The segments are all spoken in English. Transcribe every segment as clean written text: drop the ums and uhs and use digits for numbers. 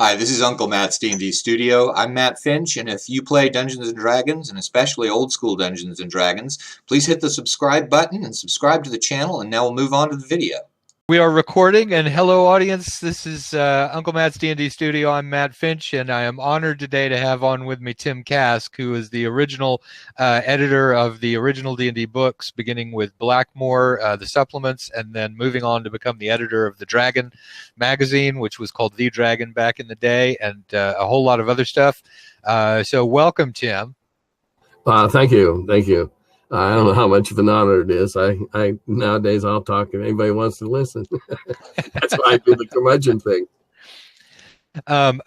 Hi, this is Uncle Matt's D&D Studio. I'm Matt Finch, and if you play Dungeons & Dragons, and especially old school Dungeons & Dragons, please hit the subscribe button and subscribe to the channel, and now we'll move on to the video. We are recording, and hello, audience. This is Uncle Matt's D&D Studio. I'm Matt Finch, and I am honored today to have on with me Tim Kask, who is the original editor of the original D&D books, beginning with Blackmore, the supplements, and then moving on to become the editor of the Dragon magazine, which was called The Dragon back in the day, and a whole lot of other stuff. So welcome, Tim. Thank you. I don't know how much of an honor it is. I nowadays I'll talk if anybody wants to listen. That's why I do the curmudgeon thing.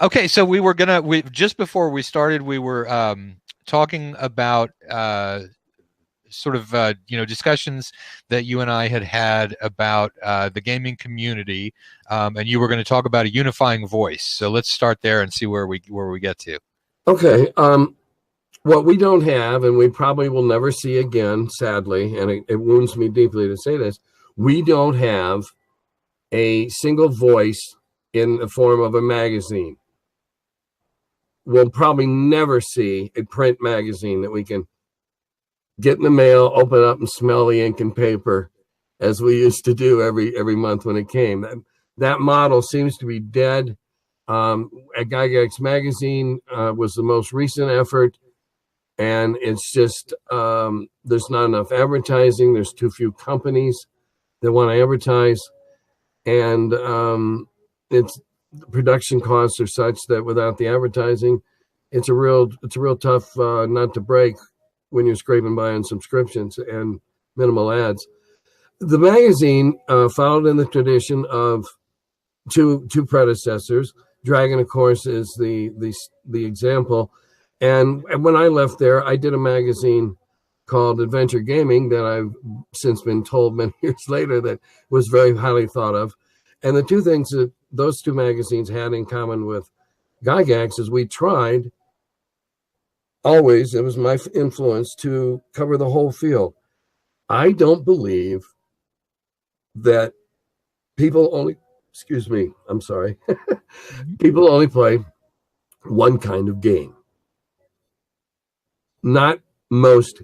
Okay, so we just before we started, we were talking about discussions that you and I had about the gaming community, and you were going to talk about a unifying voice. So let's start there and see where we get to. Okay. What we don't have, and we probably will never see again, sadly, and it wounds me deeply to say this, we don't have a single voice in the form of a magazine. We'll probably never see a print magazine that we can get in the mail, open up, and smell the ink and paper, as we used to do every month when it came. That model seems to be dead. At Gygax Magazine was the most recent effort. And it's just, there's not enough advertising. There's too few companies that want to advertise. And the production costs are such that without the advertising, it's a real tough nut to break when you're scraping by on subscriptions and minimal ads. The magazine followed in the tradition of two predecessors. Dragon, of course, is the example. And when I left there, I did a magazine called Adventure Gaming that I've since been told many years later that was very highly thought of. And the two things that those two magazines had in common with Gygax is we tried always, it was my influence, to cover the whole field. I don't believe that people only play one kind of game. Not most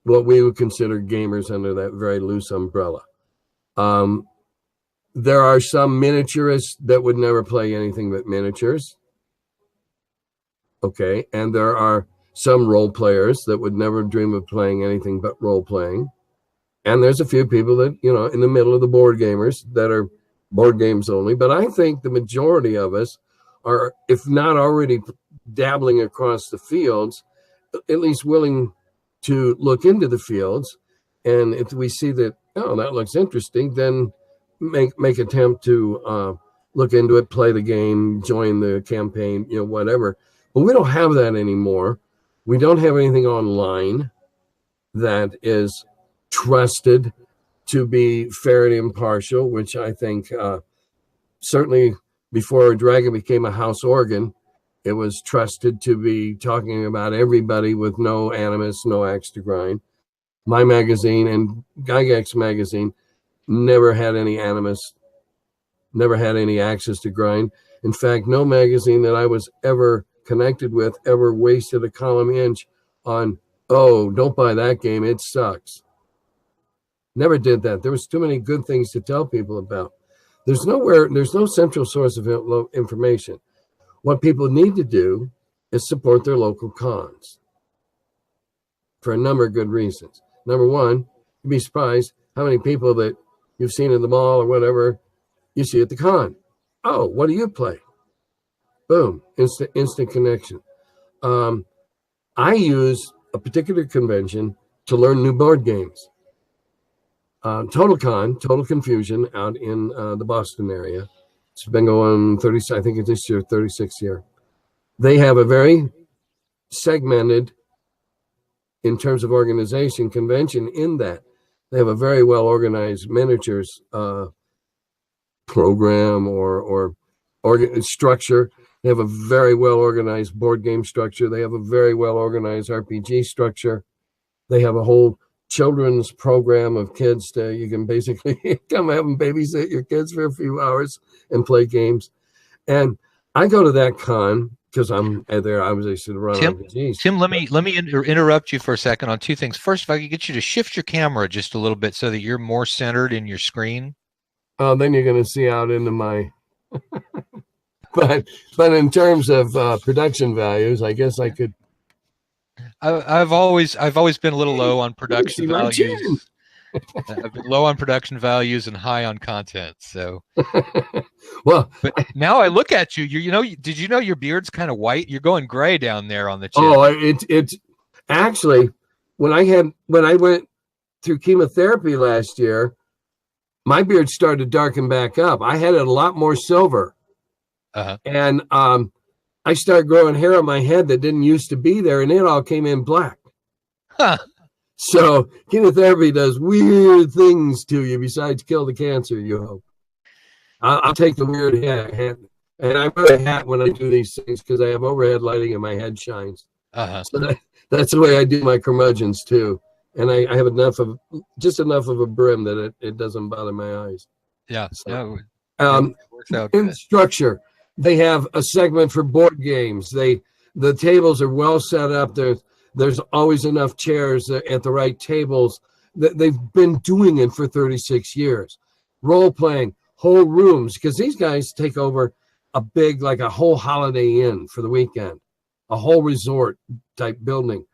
what we would consider gamers under that very loose umbrella. There are some miniaturists that would never play anything but miniatures. Okay, and there are some role players that would never dream of playing anything but role playing. And there's a few people that, in the middle of the board gamers that are board games only. But I think the majority of us are, if not already dabbling across the fields, at least willing to look into the fields. And if we see that, that looks interesting, then make attempt to look into it, play the game, join the campaign, whatever. But we don't have that anymore. We don't have anything online that is trusted to be fair and impartial, which I think certainly before Dragon became a house organ, it was trusted to be talking about everybody with no animus, no axe to grind. My magazine and Gygax Magazine never had any animus, never had any axes to grind. In fact, no magazine that I was ever connected with ever wasted a column inch on, don't buy that game, it sucks. Never did that. There was too many good things to tell people about. There's no central source of information. What people need to do is support their local cons for a number of good reasons. Number one, you'd be surprised how many people that you've seen in the mall or whatever you see at the con. Oh, what do you play? Boom, instant connection. I use a particular convention to learn new board games. Total Confusion out in the Boston area. It's been going 30, I think it's this year, 36th year. They have a very segmented, in terms of organization, convention in that they have a very well organized miniatures program or structure. They have a very well organized board game structure. They have a very well organized RPG structure. They have a whole children's program of kids you can basically come have them babysit your kids for a few hours and play games. And I go to that con because I'm there. I was actually to run RPGs. Tim, let me interrupt you for a second on two things. First, if I could get you to shift your camera just a little bit so that you're more centered in your screen. Oh, then you're going to see out into my. but in terms of production values, I guess I could. I've always been a little low on production values. I've been low on production values and high on content. So, well, but now I look at you. Did you know your beard's kind of white? You're going gray down there on the chin. Oh, it's actually when I went through chemotherapy last year, my beard started to darken back up. I had it a lot more silver, and I started growing hair on my head that didn't used to be there, and it all came in black. Huh. So chemotherapy does weird things to you besides kill the cancer, you hope. I'll take the weird hat. And I wear a hat when I do these things because I have overhead lighting and my head shines. So that's the way I do my curmudgeons too. And I have just enough of a brim that it doesn't bother my eyes. Yeah. So, it works out in good. structure, they have a segment for board games. The tables are well set up. There's always enough chairs at the right tables. They've been doing it for 36 years. Role playing, whole rooms, because these guys take over like a whole Holiday Inn for the weekend, a whole resort type building.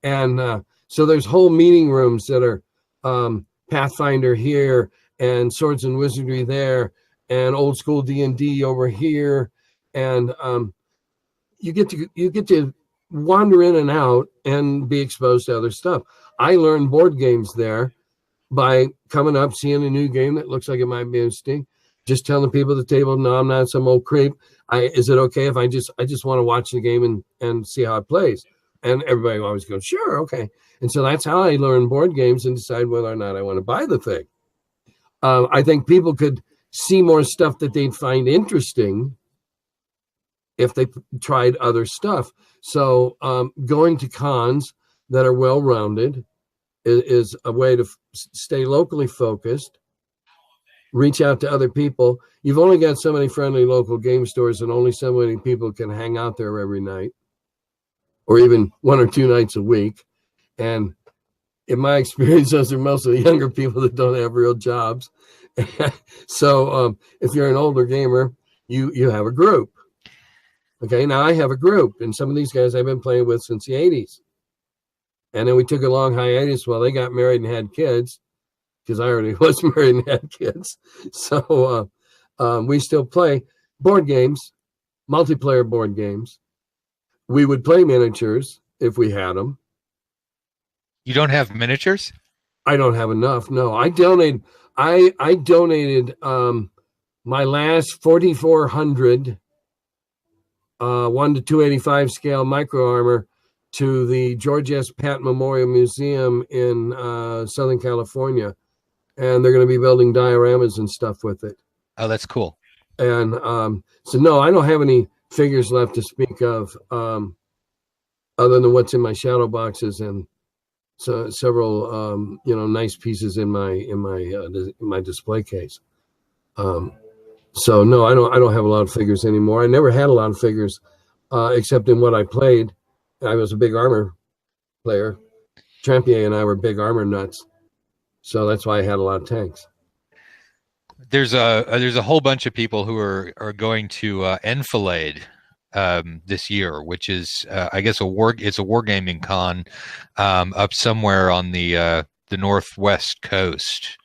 And so there's whole meeting rooms that are Pathfinder here and Swords and Wizardry there and old school D&D over here. And you get to wander in and out and be exposed to other stuff. I learned board games there by coming up, seeing a new game that looks like it might be interesting, just telling people at the table, no, I'm not some old creep. Is it okay if I just want to watch the game and see how it plays? And everybody always goes, sure, okay. And so that's how I learn board games and decide whether or not I want to buy the thing. I think people could see more stuff that they'd find interesting if they tried other stuff. So going to cons that are well-rounded is a way to stay locally focused, reach out to other people. You've only got so many friendly local game stores and only so many people can hang out there every night or even 1 or 2 nights a week. And in my experience, those are mostly younger people that don't have real jobs. So if you're an older gamer, you have a group. Okay, now I have a group, and some of these guys I've been playing with since the 80s. And then we took a long hiatus while they got married and had kids, because I already was married and had kids. So we still play board games, multiplayer board games. We would play miniatures if we had them. You don't have miniatures? I don't have enough. No, I donated my last 4,400 1 to 285 scale micro armor to the George S. Patton Memorial Museum in Southern California, and they're going to be building dioramas and stuff with it. Oh, that's cool. And so no, I don't have any figures left to speak of, other than what's in my shadow boxes and so several nice pieces in my display case. So no, I don't have a lot of figures anymore. I never had a lot of figures, except in what I played. I was a big armor player. Trampier and I were big armor nuts, so that's why I had a lot of tanks. There's a whole bunch of people who are going to Enfilade this year, which is I guess it's a wargaming con up somewhere on the northwest coast.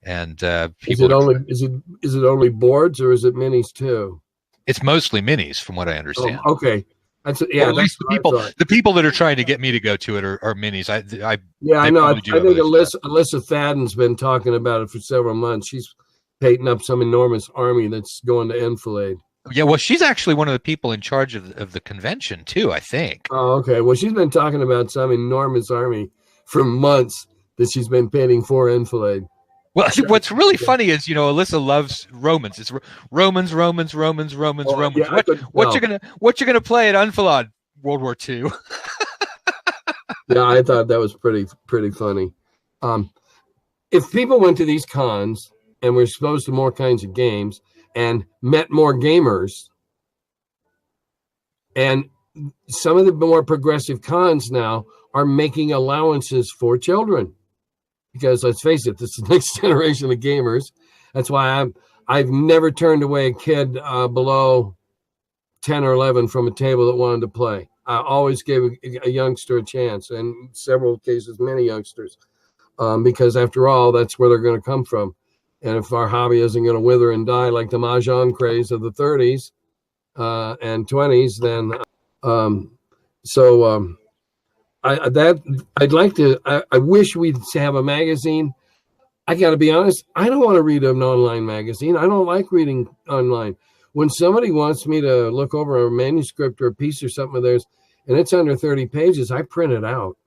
And people is it only boards or is it minis too? It's mostly minis, from what I understand. Oh, okay, at least the people that are trying to get me to go to it are minis. I know. I think Alyssa Fadden's been talking about it for several months. She's painting up some enormous army that's going to Enfilade. Yeah, well, she's actually one of the people in charge of the convention too, I think. Oh, okay. Well, she's been talking about some enormous army for months that she's been painting for Enfilade. Well, what's really funny is, Alyssa loves Romans. It's Romans. Yeah, what you're gonna play at Enfilade? World War II. Yeah, I thought that was pretty funny. If people went to these cons and were exposed to more kinds of games and met more gamers, And some of the more progressive cons now are making allowances for children, because let's face it, this is the next generation of gamers. That's why I've never turned away a kid below 10 or 11 from a table that wanted to play. I always gave a youngster a chance, and in several cases, many youngsters, because after all, that's where they're going to come from. And if our hobby isn't going to wither and die like the Mahjong craze of the 30s and 20s, then I wish we'd have a magazine. I got to be honest, I don't want to read an online magazine. I don't like reading online. When somebody wants me to look over a manuscript or a piece or something of theirs, and it's under 30 pages, I print it out.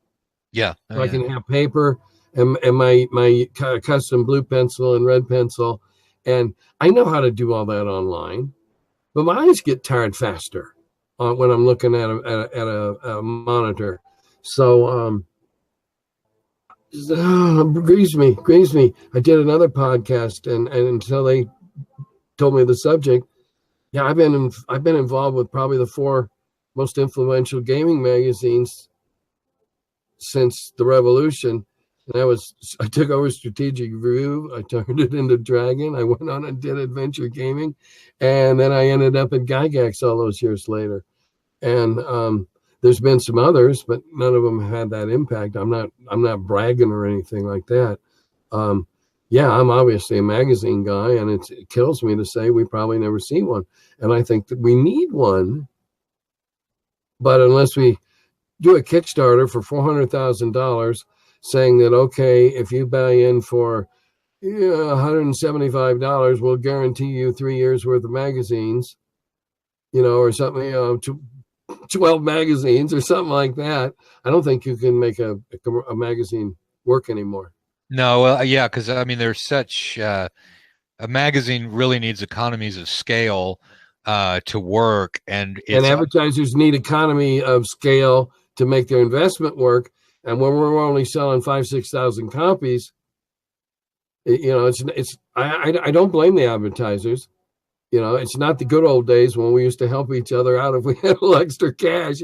Yeah. So I can have paper and my custom blue pencil and red pencil. And I know how to do all that online, but my eyes get tired faster when I'm looking at a monitor. So, grieves me. I did another podcast, and until they told me the subject, yeah, I've been involved with probably the 4 most influential gaming magazines since the revolution. And I took over Strategic View. I turned it into Dragon. I went on and did Adventure Gaming, and then I ended up at Gygax all those years later. And there's been some others, but none of them had that impact. I'm not bragging or anything like that. Yeah, I'm obviously a magazine guy, and it kills me to say we probably never see one. And I think that we need one, but unless we do a Kickstarter for $400,000, saying that, okay, if you buy in for $175, we'll guarantee you 3 years worth of magazines, or something, 12 magazines or something like that. I don't think you can make a magazine work anymore. No, well, yeah, because I mean, there's such a magazine really needs economies of scale to work, and advertisers need economy of scale to make their investment work. And when we're only selling 5,000-6,000 copies, I don't blame the advertisers. It's not the good old days when we used to help each other out if we had a little extra cash.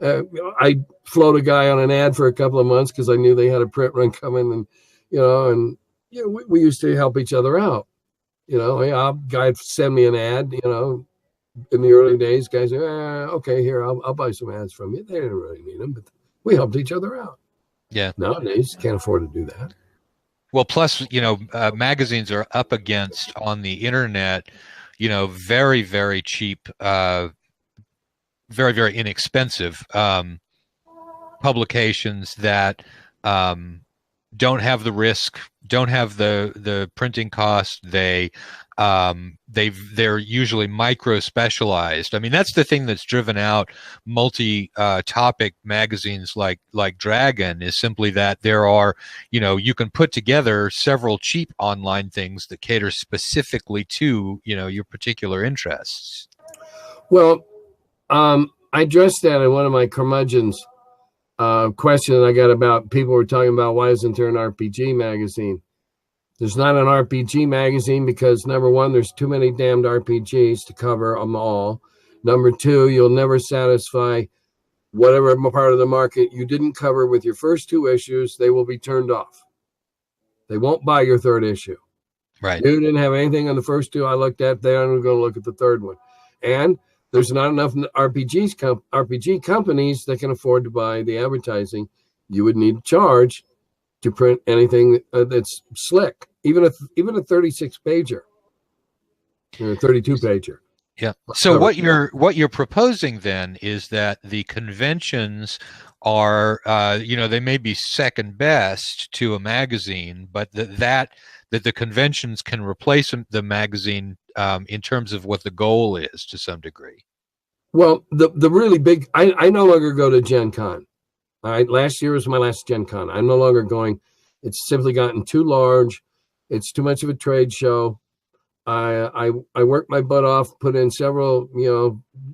I float a guy on an ad for a couple of months because I knew they had a print run coming, and we used to help each other out. Guy'd send me an ad, in the early days, guys say, okay, here, I'll buy some ads from you. They didn't really need them, but we helped each other out. Yeah. Nowadays, can't afford to do that. Well, plus, magazines are up against on the internet, very, very cheap, very, very inexpensive publications that don't have the risk, don't have the printing cost. They're usually micro specialized. I mean, that's the thing that's driven out multi-topic magazines like Dragon, is simply that there are, you can put together several cheap online things that cater specifically to, your particular interests. Well, I addressed that in one of my curmudgeons question I got about people were talking about why isn't there an RPG magazine? There's not an RPG magazine because, number one, there's too many damned RPGs to cover them all. Number two, you'll never satisfy whatever part of the market you didn't cover with your first 2 issues. They will be turned off. They won't buy your 3rd issue. Right. You didn't have anything on the first 2 I looked at. They aren't going to look at the 3rd one. And there's not enough RPG companies that can afford to buy the advertising. You would need to charge to print anything that's slick, even a 36 pager or a 32 pager. Yeah. So what you're proposing then is that the conventions are, they may be second best to a magazine, but that the conventions can replace the magazine in terms of what the goal is to some degree. Well, the really big, I no longer go to Gen Con. All right, last year was my last Gen Con. I'm no longer going. It's simply gotten too large. It's too much of a trade show. I worked my butt off, put in several,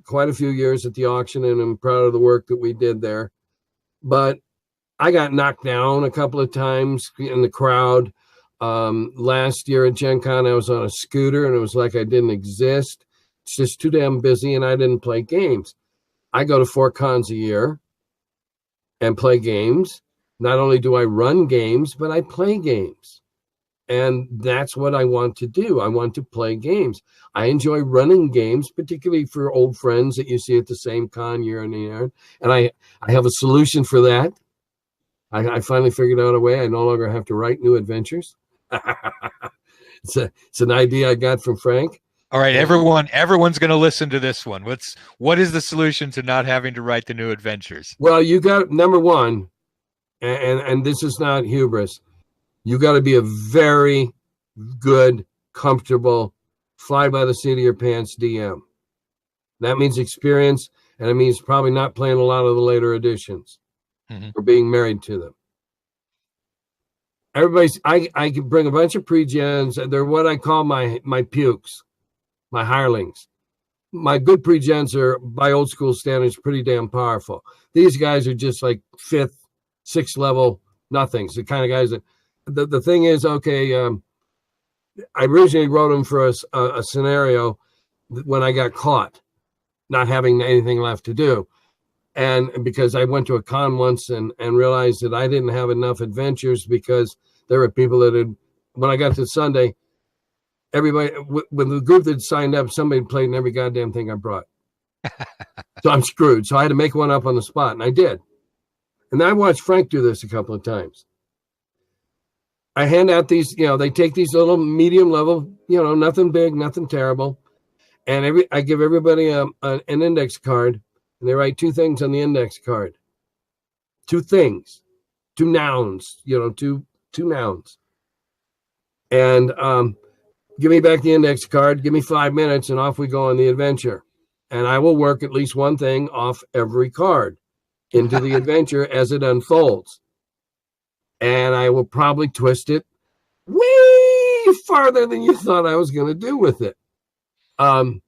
quite a few years at the auction, and I'm proud of the work that we did there. But I got knocked down a couple of times in the crowd. Last year at Gen Con, I was on a scooter, and it was like I didn't exist. just too damn busy, and I didn't play games. I go to 4 cons a year and play games. Not only do I run games, but I play games. And that's what I want to do. I want to play games. I enjoy running games, particularly for old friends that you see at the same con year in year. And I have a solution for that. I finally figured out a way. I no longer have to write new adventures. It's an idea I got from Frank. All right, everyone's going to listen to this one. What is the solution to not having to write the new adventures? Well, you got number one, and this is not hubris. You got to be a very good, comfortable, fly by the seat of your pants DM. That means experience, and it means probably not playing a lot of the later editions or being married to them. I can bring a bunch of pre-gens. They're what I call my pukes, my hirelings. My good pre-gens are, by old school standards, pretty damn powerful. These guys are just like 5th, 6th level nothings. The kind of guys that, the thing is, okay, I originally wrote them for a scenario when I got caught, not having anything left to do. And because I went to a con once and realized that I didn't have enough adventures because there were people that had, when I got to Sunday, everybody, with the group that signed up, somebody played in every goddamn thing I brought. So I'm screwed. So I had to make one up on the spot, and I did. And I watched Frank do this a couple of times. I hand out these, they take these little medium level, nothing big, nothing terrible. And I give everybody an index card, and they write 2 things on the index card. 2 things, 2 nouns, 2 nouns. And give me back the index card, give me 5 minutes, and off we go on the adventure. And I will work at least one thing off every card into the adventure as it unfolds. And I will probably twist it way farther than you thought I was going to do with it. And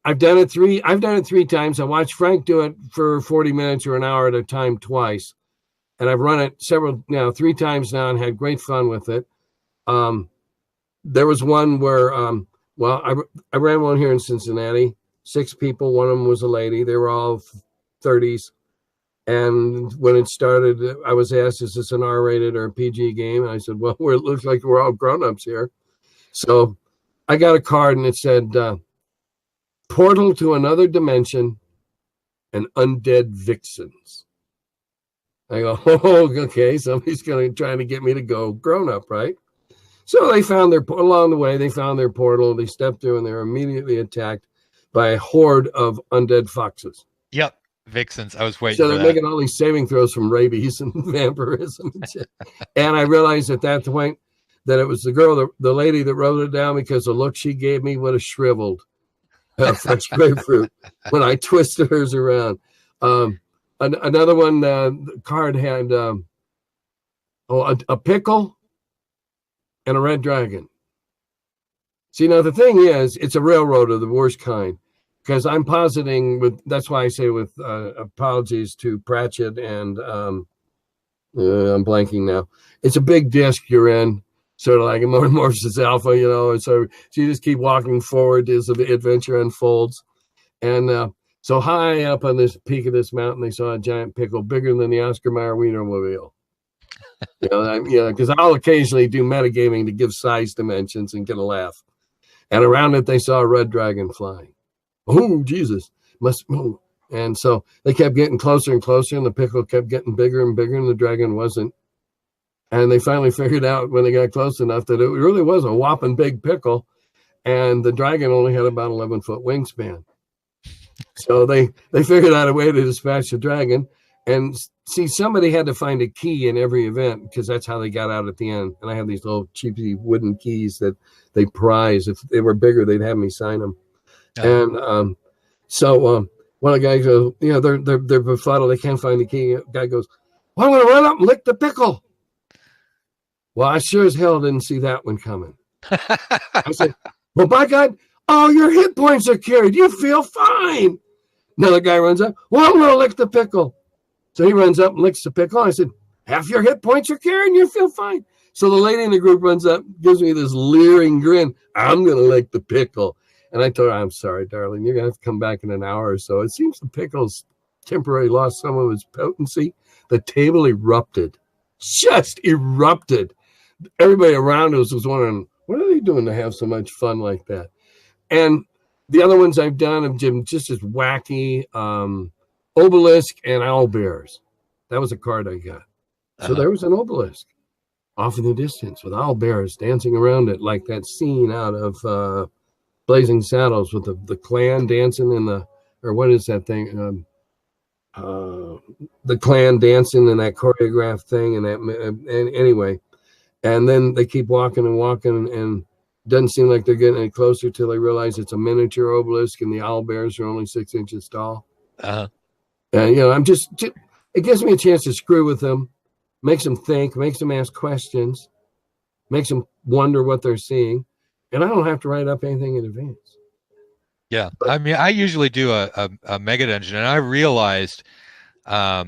I've done it 3 times. I watched Frank do it for 40 minutes or an hour at a time twice. And I've run it 3 times now and had great fun with it. There was one where, I ran one here in Cincinnati, 6 people. One of them was a lady. They were all 30s. And when it started, I was asked, is this an R-rated or a PG game? And I said, well, it looks like we're all grown-ups here. So I got a card and it said, portal to another dimension and undead vixens. I go, oh, okay, somebody's trying to get me to go grown-up, right? So they found along the way, they found their portal, they stepped through, and they were immediately attacked by a horde of undead foxes. Yep. Vixens. I was waiting so for they're that. Making all these saving throws from rabies and vampirism and shit. And I realized at that point that it was the lady that wrote it down, because the look she gave me would have shriveled fresh grapefruit when I twisted hers around. Another one, the card had a pickle and a red dragon. See, now the thing is, it's a railroad of the worst kind. Because I'm positing that's why I say with apologies to Pratchett and I'm blanking now. It's a big disc you're in, sort of like a Metamorphosis Alpha, and so you just keep walking forward as the adventure unfolds. And so high up on this peak of this mountain, they saw a giant pickle bigger than the Oscar Mayer Wienermobile. Because I'll occasionally do metagaming to give size dimensions and get a laugh. And around it, they saw a red dragon flying. Oh, Jesus, must move. And so they kept getting closer and closer, and the pickle kept getting bigger and bigger, and the dragon wasn't. And they finally figured out when they got close enough that it really was a whopping big pickle, and the dragon only had about 11-foot wingspan. So they figured out a way to dispatch the dragon. And see, somebody had to find a key in every event, because that's how they got out at the end. And I have these little cheapy wooden keys that they prize. If they were bigger, they'd have me sign them. And so one of the guys goes, they're befuddled. They can't find the key. The guy goes, well, I'm going to run up and lick the pickle. Well, I sure as hell didn't see that one coming. I said, well, by God, oh, your hit points are carried. You feel fine. Another guy runs up. Well, I'm going to lick the pickle. So he runs up and licks the pickle. I said, half your hit points are carried and you feel fine. So the lady in the group runs up, gives me this leering grin. I'm going to lick the pickle. And I told her, I'm sorry, darling, you're going to have to come back in an hour or so. It seems the pickles temporarily lost some of its potency. The table erupted, just erupted. Everybody around us was wondering, what are they doing to have so much fun like that? And the other ones I've done have been just as wacky. Obelisk and owlbears. That was a card I got. So there was an obelisk off in the distance with owlbears dancing around it, like that scene out of Blazing Saddles with the clan dancing in the, or what is that thing? The clan dancing in that choreographed thing, and anyway, and then they keep walking and walking, and doesn't seem like they're getting any closer till they realize it's a miniature obelisk, and the owlbears are only 6 inches tall. And I'm just it gives me a chance to screw with them, makes them think, makes them ask questions, makes them wonder what they're seeing, and I don't have to write up anything in advance. Yeah, I mean, I usually do a mega dungeon, and I realized, I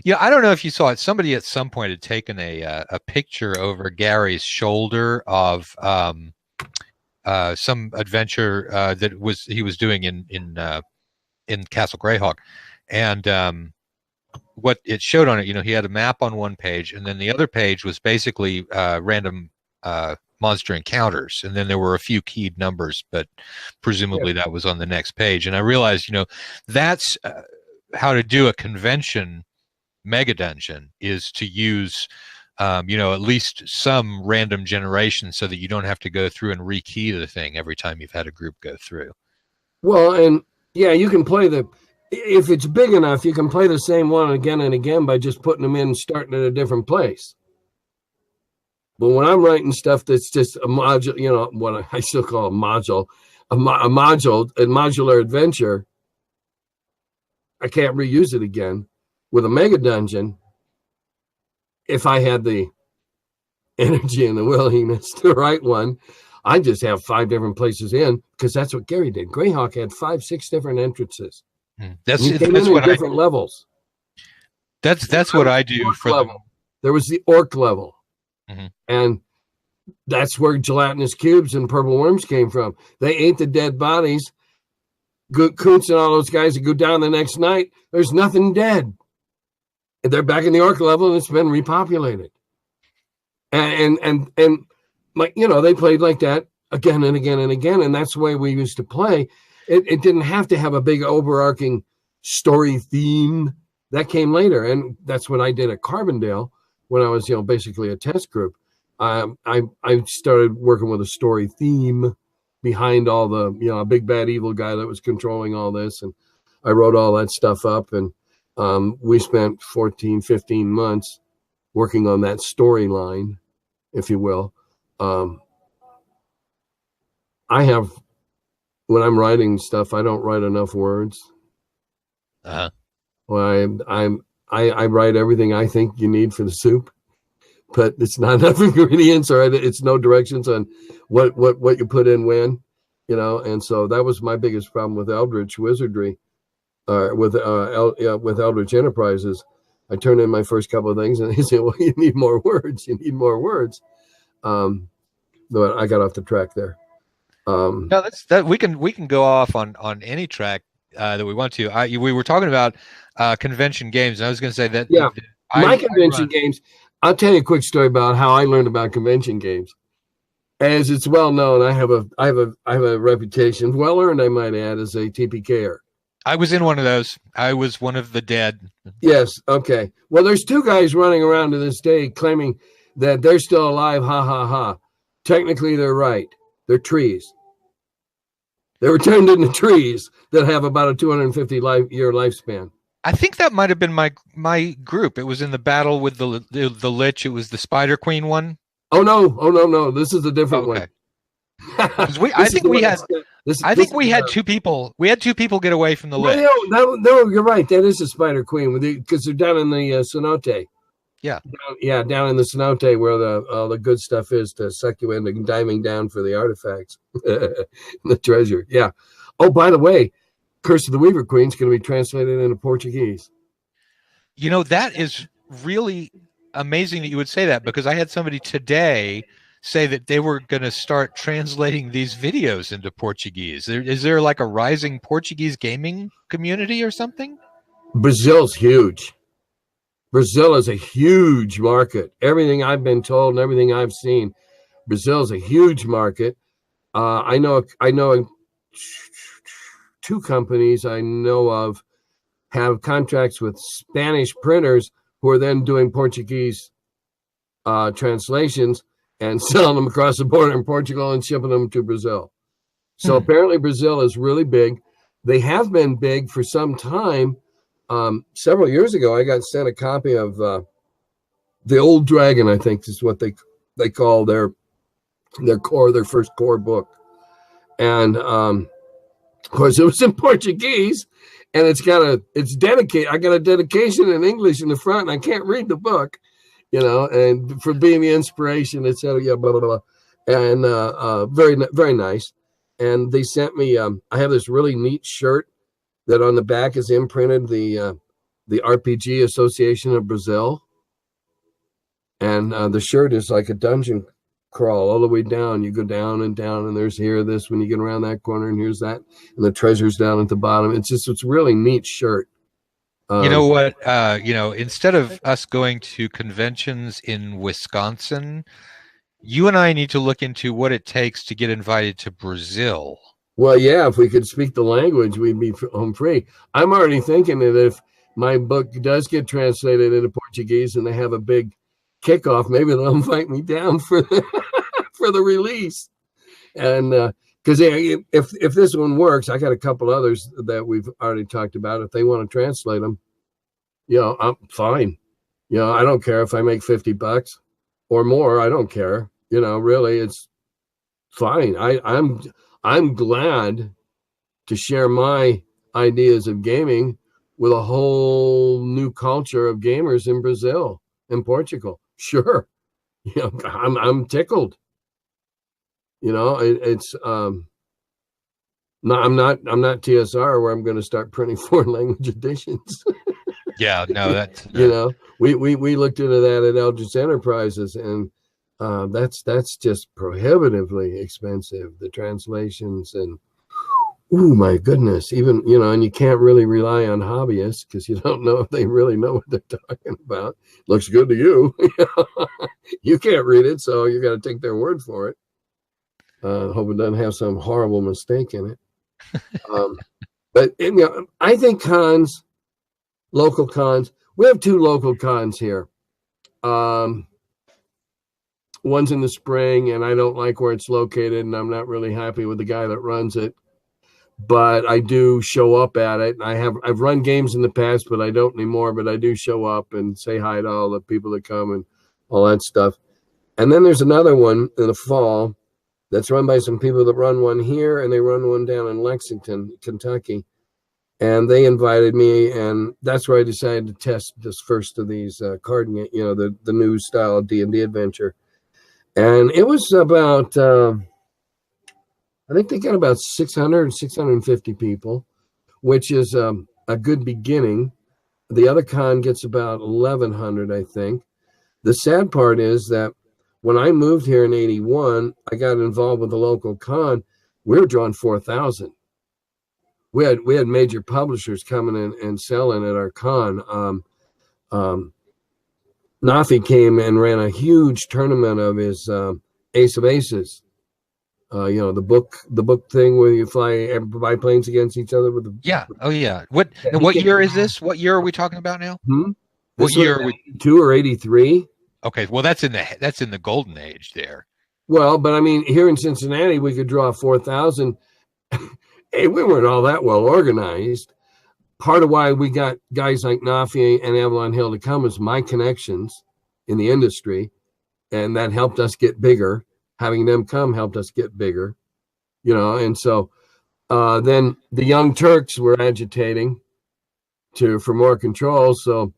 don't know if you saw it. Somebody at some point had taken a picture over Gary's shoulder of some adventure that he was doing in Castle Greyhawk, and what it showed on it, he had a map on one page, and then the other page was basically random monster encounters, and then there were a few keyed numbers, but presumably that was on the next page. And I realized, that's how to do a convention mega dungeon, is to use at least some random generation, so that you don't have to go through and rekey the thing every time you've had a group go through. Well, and yeah, you can play if it's big enough, you can play the same one again and again by just putting them in and starting at a different place. But when I'm writing stuff that's just a module, what I still call a modular adventure, I can't reuse it again. With a mega dungeon, if I had the energy and the willingness to write one, I just have 5 different places in, because that's what Gary did. Greyhawk had 5-6 different entrances. That's what different levels. That's what I do for level. There was the orc level. And that's where gelatinous cubes and purple worms came from. They ate the dead bodies. Kuntz and all those guys that go down the next night, there's nothing dead. And they're back in the orc level, and it's been repopulated. And like, they played like that again and again and again. And that's the way we used to play. It didn't have to have a big overarching story theme. That came later. And that's what I did at Carbondale. When I was, basically a test group, I started working with a story theme behind all the, a big bad evil guy that was controlling all this. And I wrote all that stuff up, and we spent 14, 15 months working on that storyline, if you will. When I'm writing stuff, I don't write enough words. Well, I write everything I think you need for the soup, but it's not enough ingredients, or it's no directions on what you put in when, and so that was my biggest problem with Eldritch Wizardry, with Eldritch Enterprises. I turned in my first couple of things, and they said, well, you need more words. But I got off the track there. No, that we can go off on any track that we want to. We were talking about convention games, and I was going to say that. Yeah, convention games. I'll tell you a quick story about how I learned about convention games. As it's well known, I have a reputation, well earned, I might add, as a TPKer. I was in one of those. I was one of the dead. Yes. Okay. Well, there's 2 guys running around to this day claiming that they're still alive. Ha ha ha. Technically, they're right. They're trees. They were turned into trees that have about a 250-year lifespan. I think that might have been my group. It was in the battle with the Lich. It was the Spider Queen one. Oh no! This is a different one. I think we had 2 people. We had 2 people get away from the Lich. No, you're right. That is the Spider Queen, because they're down in the cenote. Yeah. Down in the cenote where all the good stuff is to suck you into diving down for the artifacts, the treasure. Yeah. Oh, by the way, Curse of the Weaver Queen is going to be translated into Portuguese. That is really amazing that you would say that, because I had somebody today say that they were going to start translating these videos into Portuguese. Is there like a rising Portuguese gaming community or something? Brazil's huge. Brazil is a huge market. Everything I've been told and everything I've seen, Brazil's a huge market. I know two companies I know of have contracts with Spanish printers who are then doing Portuguese translations and selling them across the border in Portugal and shipping them to Brazil. So apparently Brazil is really big. They have been big for some time. Several years ago, I got sent a copy of The Old Dragon, I think is what they call their first core book. And of course, it was in Portuguese, and it's dedicated. I got a dedication in English in the front, and I can't read the book, and for being the inspiration, et cetera, yeah, blah, blah, blah. And very, very nice. And they sent me, I have this really neat shirt that on the back is imprinted the RPG Association of Brazil. And the shirt is like a dungeon crawl all the way down. You go down, and there's this when you get around that corner, and here's that, and the treasure's down at the bottom. It's a really neat shirt. You know what? Instead of us going to conventions in Wisconsin, you and I need to look into what it takes to get invited to Brazil. Well, yeah, if we could speak the language, we'd be home free. I'm already thinking that if my book does get translated into Portuguese and they have a big kickoff, maybe they'll invite me down for the release. And because if this one works, I got a couple others that we've already talked about. If they want to translate them, I'm fine. I don't care if I make $50 or more. I don't care. Really, it's fine. I'm glad to share my ideas of gaming with a whole new culture of gamers in Brazil and Portugal. Sure. I'm tickled. It's no, I'm not TSR where I'm going to start printing foreign language editions. Yeah, no, that's we looked into that at Eldridge Enterprises, and that's just prohibitively expensive, the translations, and oh my goodness, even and you can't really rely on hobbyists because you don't know if they really know what they're talking about. Looks good to you. You can't read it, so you got to take their word for it. Hope it doesn't have some horrible mistake in it. But I think local cons, we have two local cons here. One's in the spring, and I don't like where it's located, and I'm not really happy with the guy that runs it. But I do show up at it. I've run games in the past, but I don't anymore. But I do show up and say hi to all the people that come and all that stuff. And then there's another one in the fall that's run by some people that run one here, and they run one down in Lexington, Kentucky. And they invited me, and that's where I decided to test this first of these card, the new style D&D adventure. And it was about, I think they got about 600, 650 people, which is a good beginning. The other con gets about 1,100, I think. The sad part is that when I moved here in 81, I got involved with the local con. We were drawing 4,000. We had major publishers coming in and selling at our con. Nafi came and ran a huge tournament of his Ace of Aces. The book thing where you fly biplanes against each other with the What year is this? What year are we talking about now? What year? 82 or 83? Okay, well that's in the golden age there. Well, but I mean, here in Cincinnati, we could draw 4,000. Hey, we weren't all that well organized. Part of why we got guys like Nafi and Avalon Hill to come is my connections in the industry, and that helped us get bigger. Having them come helped us get bigger, and so then the Young Turks were agitating for more control. So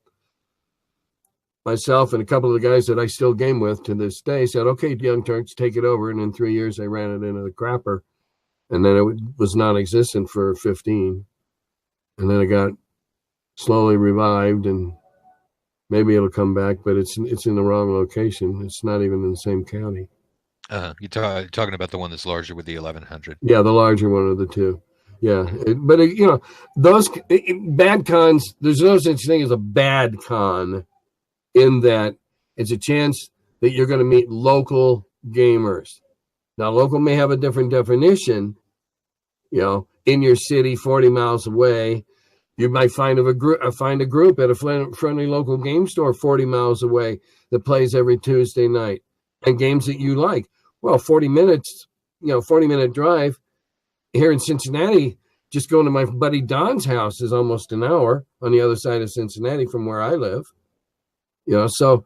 myself and a couple of the guys that I still game with to this day said, okay, Young Turks, take it over. And in 3 years, they ran it into the crapper. And then it was non-existent for 15. And then it got slowly revived, and maybe it'll come back, but it's in the wrong location. It's not even in the same county. You're talking about the one that's larger with the 1100. Yeah, the larger one of the two. Yeah, but you know, those bad cons. There's no such thing as a bad con, in that it's a chance that you're going to meet local gamers. Now, local may have a different definition. You know, in your city, 40 miles away, you might find a group at a friendly local game store 40 miles away that plays every Tuesday night and games that you like. Well, 40 minutes, 40-minute drive here in Cincinnati. Just going to my buddy Don's house is almost an hour on the other side of Cincinnati from where I live. So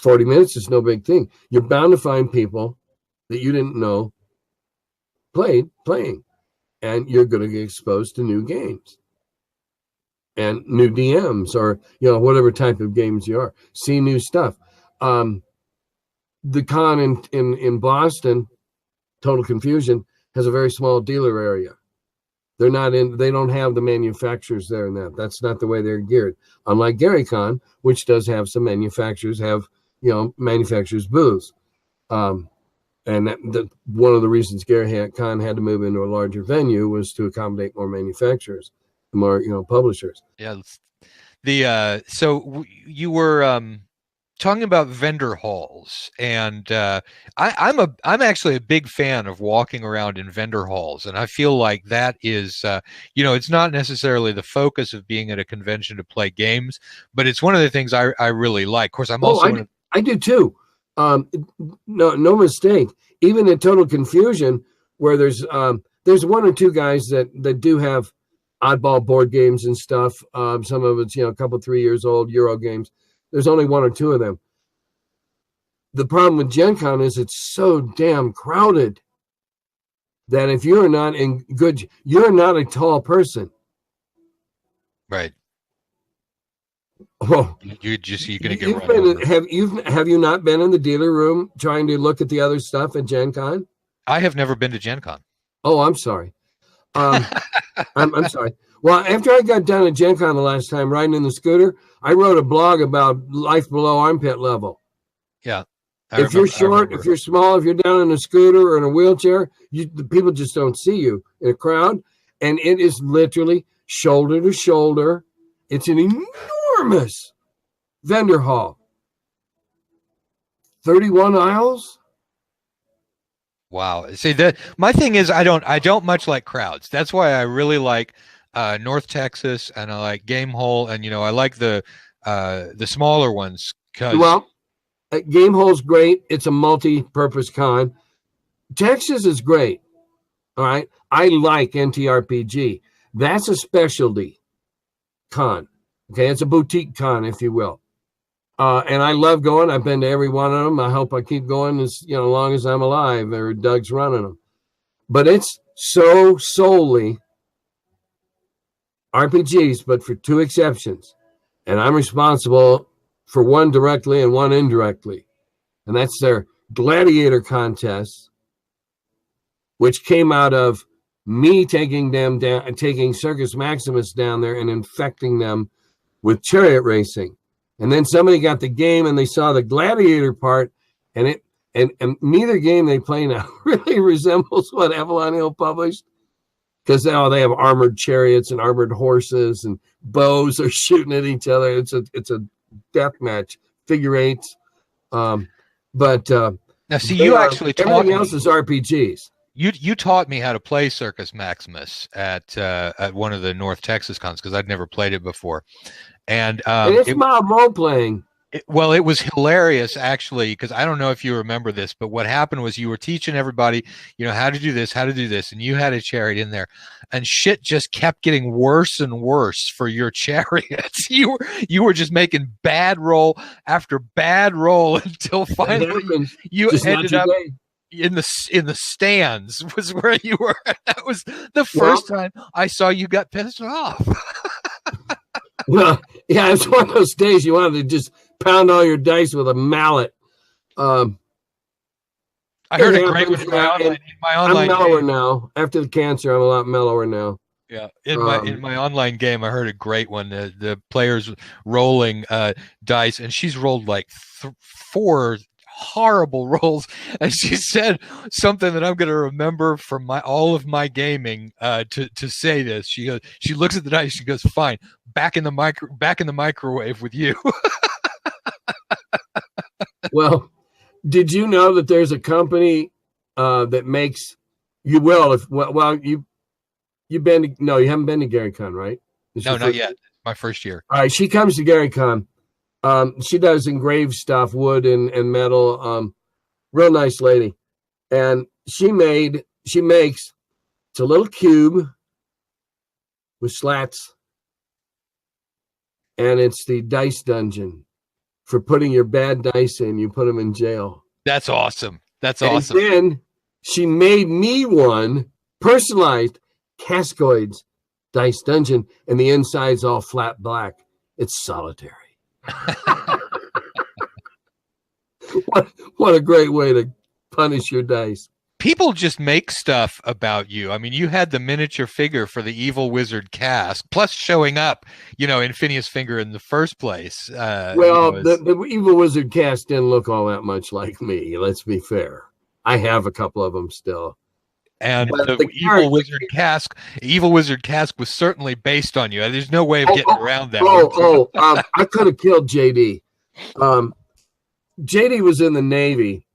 40 minutes is no big thing. You're bound to find people that you didn't know playing, and you're going to get exposed to new games and new DMs, or whatever type of games you are. See new stuff. The con in Boston, Total Confusion, has a very small dealer area. They don't have the manufacturers there, and that's not the way they're geared. Unlike GaryCon, which does have some manufacturers, manufacturers booths. And one of the reasons GaryCon had to move into a larger venue was to accommodate more manufacturers, more publishers. Yeah. So you were talking about vendor halls, and I'm actually a big fan of walking around in vendor halls, and I feel like that is it's not necessarily the focus of being at a convention to play games, but it's one of the things I really like. Of course, I do too. No mistake. Even in Total Confusion, where there's one or two guys that do have oddball board games and stuff. Some of it's a couple 3 years old Euro games. There's only one or two of them. The problem with Gen Con is it's so damn crowded that if you're not you're not a tall person. Right. Oh, you're gonna get run over. Have you not been in the dealer room trying to look at the other stuff at Gen Con? I have never been to Gen Con. Oh, I'm sorry. I'm sorry. Well, after I got done at Gen Con the last time riding in the scooter, I wrote a blog about life below armpit level. Yeah. If you're short, if you're small, if you're down in a scooter or in a wheelchair, the people just don't see you in a crowd. And it is literally shoulder to shoulder. It's an enormous vendor hall. 31 aisles. Wow. See, that my thing is I don't much like crowds. That's why I really like North Texas, and I like Game Hole, and I like the smaller ones. Well, Game Hole's great. It's a multi-purpose con. Texas is great. All right. I like NTRPG. That's a specialty con. Okay, it's a boutique con, if you will. And I love going. I've been to every one of them. I hope I keep going as long as I'm alive, or Doug's running them. But it's so solely RPGs, but for two exceptions. And I'm responsible for one directly and one indirectly. And that's their Gladiator Contest, which came out of me taking them down and taking Circus Maximus down there and infecting them with chariot racing. And then somebody got the game and they saw the Gladiator part, and neither game they play now really resembles what Avalon Hill published, because now they have armored chariots and armored horses and bows are shooting at each other. It's a death match, figure eights. But now, see, you actually taught everything me. else is RPGs. You taught me how to play Circus Maximus at one of the North Texas cons, because I'd never played it before, and it's mob role playing. It was hilarious, actually, because I don't know if you remember this, but what happened was you were teaching everybody, how to do this, and you had a chariot in there, and shit just kept getting worse and worse for your chariots. You were just making bad roll after bad roll until finally you ended up in the stands was where you were. That was the first time I saw you got pissed off. Well, yeah, it's one of those days you wanted to just pound all your dice with a mallet. I heard it great with my online. I'm mellower game. now. After the cancer, I'm a lot mellower now. Yeah, in my online game, I heard a great one. The players rolling dice, and she's rolled like 4 horrible rolls. And she said something that I'm going to remember from all of my gaming to say this. She looks at the dice. She goes, "Fine, back in the microwave with you." Well, did you know that there's a company that makes you you've been no, you haven't been to Gary Con, right? No, not yet. My first year. All right, she comes to Gary Con. She does engraved stuff, wood and metal. Real nice lady. And she makes, it's a little cube with slats. And it's the dice dungeon for putting your bad dice in. You put them in jail. That's awesome. That's and awesome. Then she made me one personalized Kaskoids dice dungeon, and the inside's all flat black. It's solitary. What a great way to punish your dice. People just make stuff about you. I mean, you had the miniature figure for the evil wizard Kask, plus showing up, in Phineas Finger in the first place. The evil wizard Kask didn't look all that much like me. Let's be fair. I have a couple of them still. And the evil wizard Kask was certainly based on you. There's no way of getting around that. I could have killed JD. JD was in the Navy.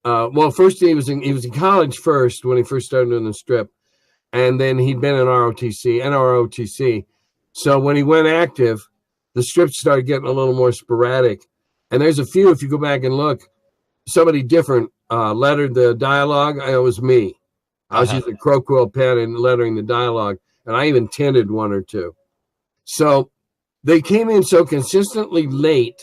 First he was in college first when he first started doing the strip, and then he'd been in NROTC. So when he went active, the strips started getting a little more sporadic. And there's a few, if you go back and look, somebody different lettered the dialogue. It was me. I was using crow quill pen and lettering the dialogue, and I even tinted one or two. So they came in so consistently late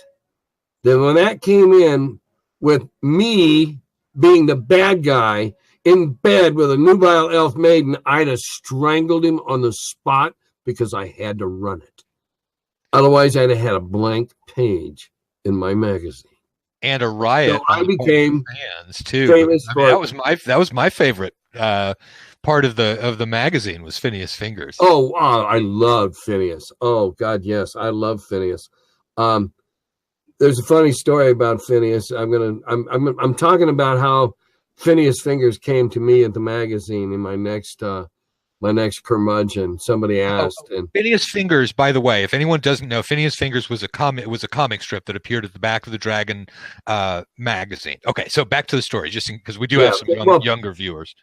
that when that came in with me being the bad guy in bed with a nubile elf maiden, I'd have strangled him on the spot because I had to run it. Otherwise, I'd have had a blank page in my magazine. And a riot. So I became fans too. Famous that was my favorite part of the magazine was Phineas Fingers. Oh, I love Phineas. Oh God, yes, I love Phineas. There's a funny story about Phineas. I'm talking about how Phineas Fingers came to me at the magazine in my next curmudgeon. Somebody asked, and Phineas Fingers, by the way, if anyone doesn't know, Phineas Fingers was a comic strip that appered at the back of the Dragon magazine. Okay, so back to the story, just because we do have some younger viewers.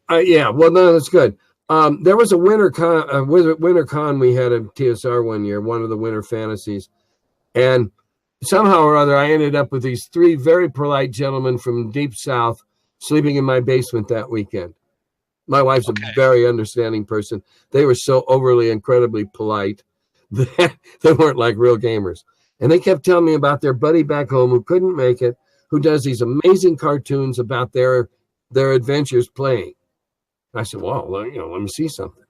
No, that's good. There was a winter con we had at TSR one year, one of the winter fantasies, and somehow or other I ended up with these three very polite gentlemen from deep south sleeping in my basement that weekend. My wife's a very understanding person. They were so overly incredibly polite that they weren't like real gamers. And they kept telling me about their buddy back home who couldn't make it, who does these amazing cartoons about their adventures playing. I said, well, let me see something.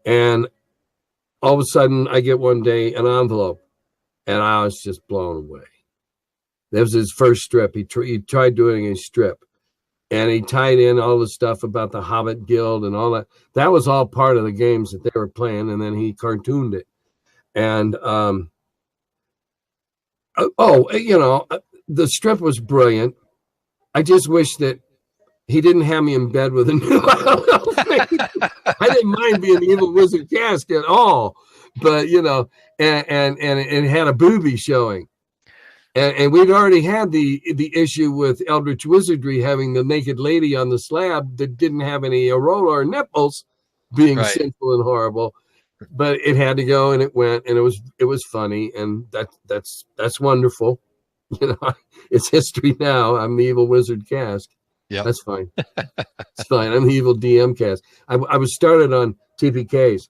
And all of a sudden I get one day an envelope, and I was just blown away. That was his first strip. He tried doing a strip. And he tied in all the stuff about the Hobbit Guild and all that. That was all part of the games that they were playing, and then he cartooned it. And, the strip was brilliant. I just wish that he didn't have me in bed with a new I didn't mind being the evil wizard Kask at all. But, and it had a boobie showing. And we'd already had the issue with Eldritch Wizardry having the naked lady on the slab that didn't have any aurora or nipples being sinful and horrible, but it had to go, and it went, and it was funny, and that's wonderful. It's history now. I'm the evil wizard Kask. Yeah, that's fine. It's fine. I'm the evil DM Kask. I was started on TPKs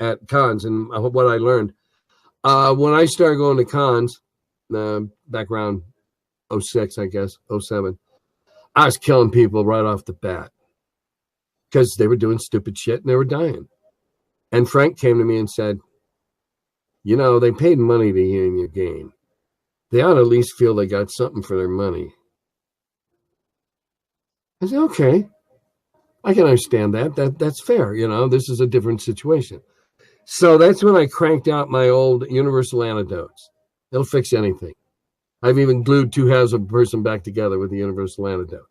at cons, and what I learned when I started going to cons. Back around 06, I guess, 07, I was killing people right off the bat because they were doing stupid shit and they were dying. And Frank came to me and said, they paid money to hear in your game. They ought to at least feel they got something for their money. I said, okay, I can understand that. That's fair. This is a different situation. So that's when I cranked out my old universal antidotes. It'll fix anything. I've even glued two halves of a person back together with the universal antidote.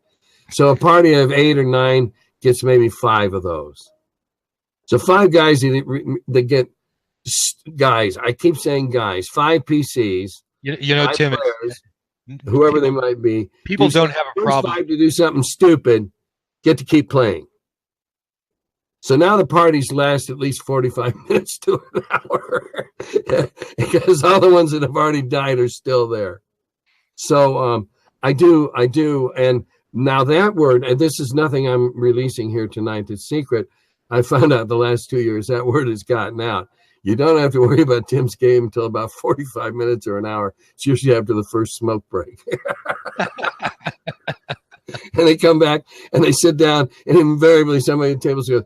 So a party of 8 or 9 gets maybe 5 of those. So 5 guys that get guys. I keep saying guys. 5 PCs. You know, Tim, players, whoever they might be. People don't have a problem. 5 to do something stupid, get to keep playing. So now the parties last at least 45 minutes to an hour because all the ones that have already died are still there. So I do. And now that word, and this is nothing I'm releasing here tonight, it's secret. I found out the last 2 years that word has gotten out. You don't have to worry about Tim's game until about 45 minutes or an hour. It's usually after the first smoke break. And they come back and they sit down, and invariably somebody at the table goes,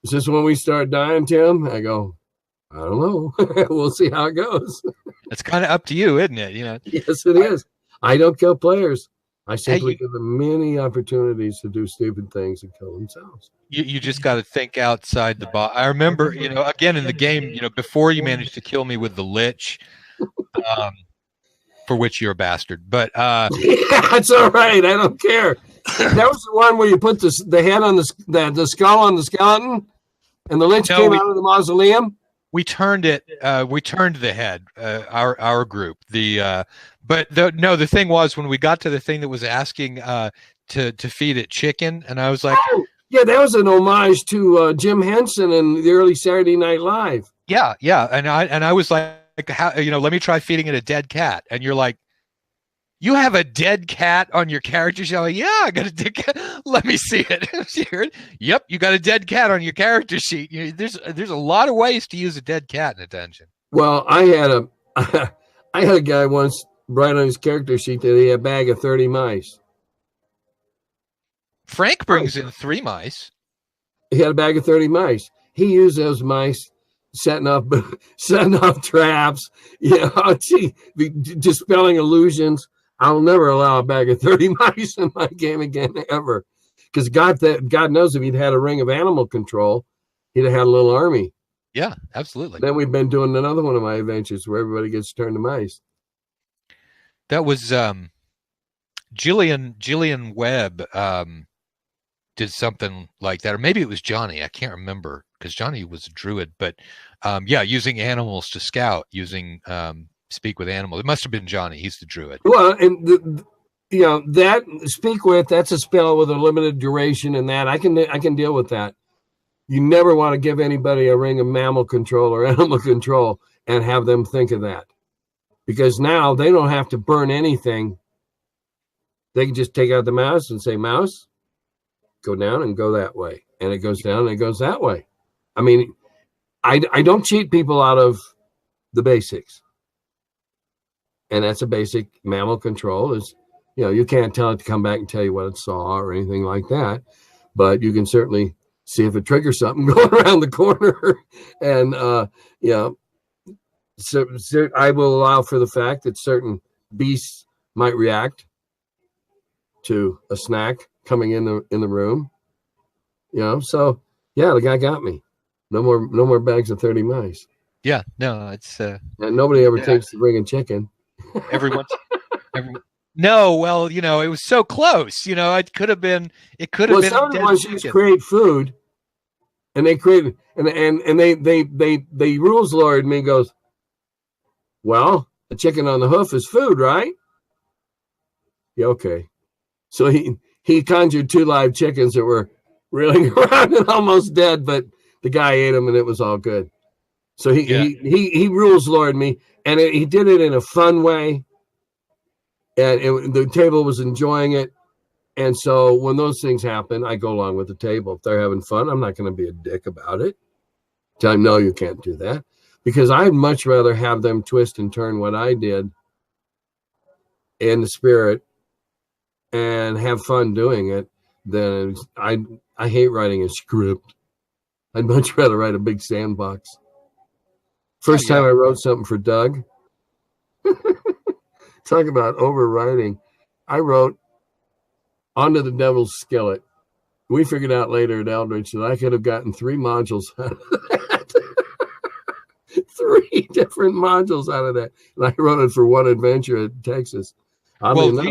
"Is this when we start dying, Tim?" I go, "I don't know. We'll see how it goes." It's kind of up to you, isn't it? You know. Yes, it is. I don't kill players. I simply give them many opportunities to do stupid things and kill themselves. You just got to think outside the box. I remember, you know, again in the game, you know, before you managed to kill me with the Lich, for which you're a bastard. But it's all right. I don't care. That was the one where you put the head on the skull on the skeleton, and the Lich came out of the mausoleum. We turned it. We turned the head. Our group. But the thing was when we got to the thing that was asking to feed it chicken, and I was like, "Oh, yeah, that was an homage to Jim Henson and the early Saturday Night Live." Yeah, and I was like, how, you know, let me try feeding it a dead cat, and you're like, "You have a dead cat on your character sheet?" I'm like, "Yeah, I got a dead cat. Let me see it." Yep, you got a dead cat on your character sheet. You know, there's a lot of ways to use a dead cat in a dungeon. Well, I had a guy once write on his character sheet that he had a bag of 30 mice. Frank brings in 3 mice. He had a bag of 30 mice. He used those mice setting off traps, you know, dispelling illusions. I'll never allow a bag of 30 mice in my game again, ever. Because God knows if he'd had a ring of animal control, he'd have had a little army. Yeah, absolutely. Then we've been doing another one of my adventures where everybody gets turned to mice. That was Gillian Webb did something like that, or maybe it was Johnny. I can't remember because Johnny was a druid. But yeah, using animals to scout, using speak with animals. It must have been Johnny. He's the druid. Well, and that speak with, that's a spell with a limited duration, and that I can deal with that. You never want to give anybody a ring of mammal control or animal control and have them think of that. Because now they don't have to burn anything. They can just take out the mouse and say, "Mouse, go down and go that way." And it goes down and it goes that way. I mean, I don't cheat people out of the basics. And that's a basic mammal control is, you know, you can't tell it to come back and tell you what it saw or anything like that. But you can certainly see if it triggers something going around the corner. And, so I will allow for the fact that certain beasts might react to a snack coming in the room. You know, so yeah, the guy got me. No more bags of 30 mice. Yeah, no, it's and nobody ever takes to bringing chicken. Everyone. No, well, you know, it was so close. You know, it could have been. Well, somebody wants to create food, and they create and they rules lord me goes, "Well, a chicken on the hoof is food, right?" Yeah, okay. So he conjured 2 live chickens that were reeling around and almost dead, but the guy ate them and it was all good. So he rules lord me, and he did it in a fun way, and the table was enjoying it. And so when those things happen, I go along with the table. If they're having fun, I'm not going to be a dick about it. Tell them, no, you can't do that. Because I'd much rather have them twist and turn what I did in the spirit and have fun doing it than I hate writing a script. I'd much rather write a big sandbox. First time I wrote something for Doug. Talk about overwriting. I wrote Onto the Devil's Skillet. We figured out later at Eldridge that I could have gotten 3 modules out of that. 3 different modules out of that, and I wrote it for one adventure at Texas. Oddly enough,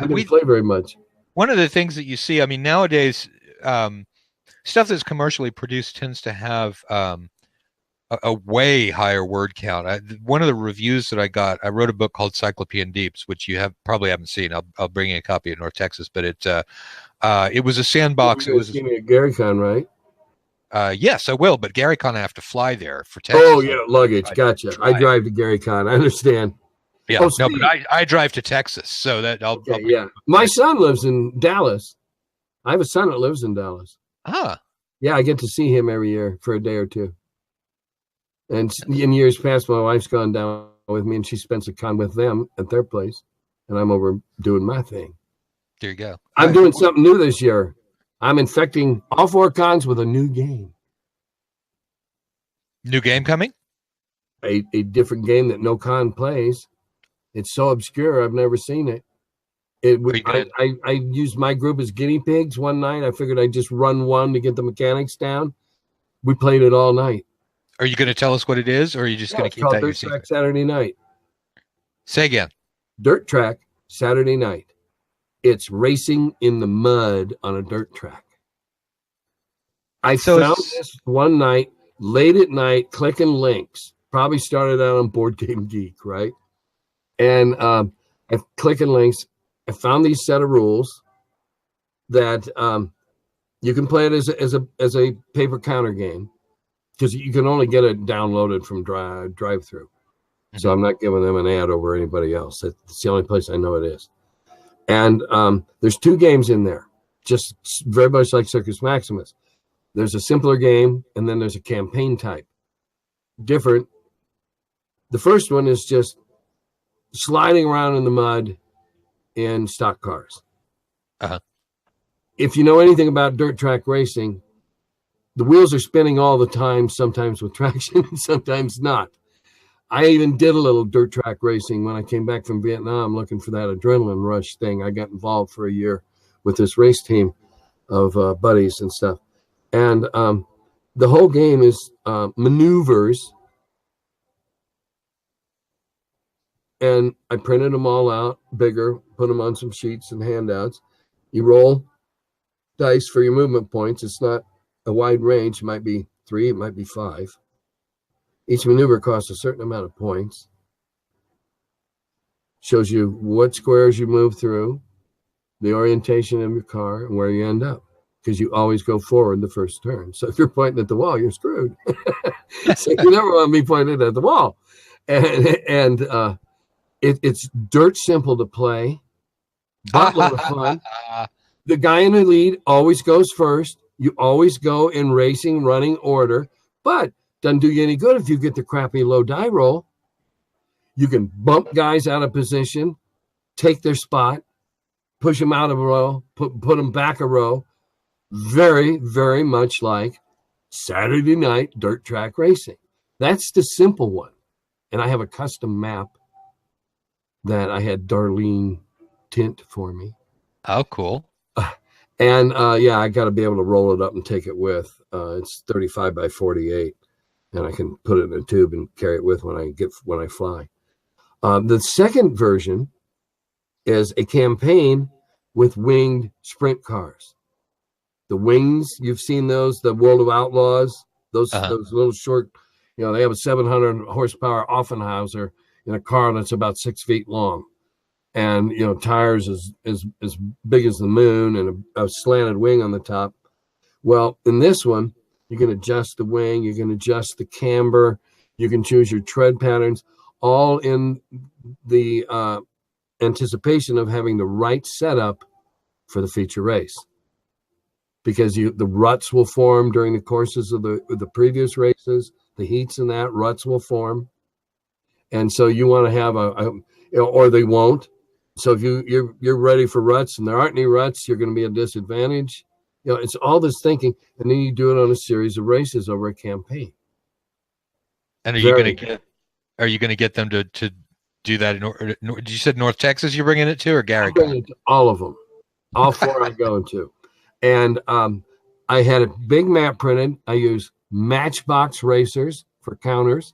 we didn't play very much. One of the things that you see, I mean, nowadays, stuff that's commercially produced tends to have a way higher word count. One of the reviews that I got, I wrote a book called Cyclopean Deeps, which you probably haven't seen. I'll bring you a copy of North Texas, but it was a sandbox. It was at GaryCon, right? Yes, I will, but GaryCon I have to fly there for Texas. Oh yeah, luggage. Gotcha. I drive to GaryCon. I understand. Yeah, no, but I drive to Texas, so that I'll yeah. My son lives in Dallas. I have a son that lives in Dallas. Ah. Yeah, I get to see him every year for a day or two. And in years past, my wife's gone down with me, and she spends a con with them at their place, and I'm over doing my thing. There you go. I'm doing something new this year. I'm infecting all 4 cons with a new game. New game coming? A different game that no con plays. It's so obscure, I've never seen it. I used my group as guinea pigs one night. I figured I'd just run one to get the mechanics down. We played it all night. Are you going to tell us what it is, or are you just going to keep that your secret? Dirt Track Saturday Night. Say again. Dirt Track Saturday Night. It's racing in the mud on a dirt track. I found this one night, late at night, clicking links. Probably started out on Board Game Geek, right? And I'm clicking links. I found these set of rules that you can play it as a paper counter game, because you can only get it downloaded from drive-through. Mm-hmm. So I'm not giving them an ad over anybody else. It's the only place I know it is. And there's 2 games in there, just very much like Circus Maximus. There's a simpler game, and then there's a campaign type. Different. The first one is just sliding around in the mud in stock cars. Uh-huh. If you know anything about dirt track racing, the wheels are spinning all the time, sometimes with traction, sometimes not. I even did a little dirt track racing when I came back from Vietnam, looking for that adrenaline rush thing. I got involved for a year with this race team of buddies and stuff. And the whole game is maneuvers. And I printed them all out bigger, put them on some sheets and handouts. You roll dice for your movement points. It's not a wide range. It might be 3, it might be 5. Each maneuver costs a certain amount of points. Shows you what squares you move through, the orientation of your car, and where you end up. Because you always go forward the first turn. So if you're pointing at the wall, you're screwed. So you never want to be pointed at the wall. And it's dirt simple to play. Buttload of fun. The guy in the lead always goes first. You always go in racing, running order. But doesn't do you any good if you get the crappy low die roll. You can bump guys out of position, take their spot, push them out of a row, put them back a row. Very, very much like Saturday night dirt track racing. That's the simple one. And I have a custom map that I had Darlene tint for me. Oh, cool. And I got to be able to roll it up and take it with. It's 35 by 48. And I can put it in a tube and carry it with when I fly. The second version is a campaign with winged sprint cars. The wings, you've seen those, the World of Outlaws, those little short, they have a 700 horsepower Offenhauser in a car that's about 6 feet long. And, tires as big as the moon and a slanted wing on the top. Well, in this one, you can adjust the wing, you can adjust the camber, you can choose your tread patterns, all in the anticipation of having the right setup for the feature race. Because the ruts will form during the courses of the previous races, the heats and that, ruts will form. And so you want to have or they won't. So if you're ready for ruts and there aren't any ruts, you're going to be at a disadvantage. It's all this thinking, and then you do it on a series of races over a campaign. And are you going to get them to do that? You said North Texas you're bringing it to, or Gary? All of them. All 4 I'm going to. And I had a big map printed. I use Matchbox racers for counters.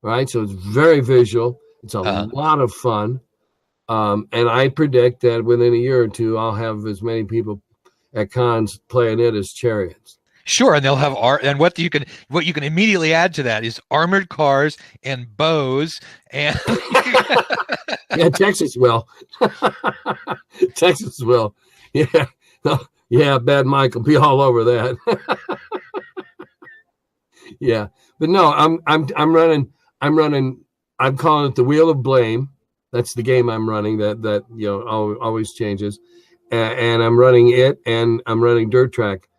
right? So it's very visual. It's a lot of fun. And I predict that within a year or two, I'll have as many people at cons playing it as Chariots. Sure, and they'll have and what you can immediately add to that is armored cars and bows and Yeah, Texas will. Texas will. Yeah. No, yeah, Bad Mike will be all over that. Yeah. But no, I'm running I'm calling it the Wheel of Blame. That's the game I'm running that always changes. And I'm running it, and I'm running Dirt Track.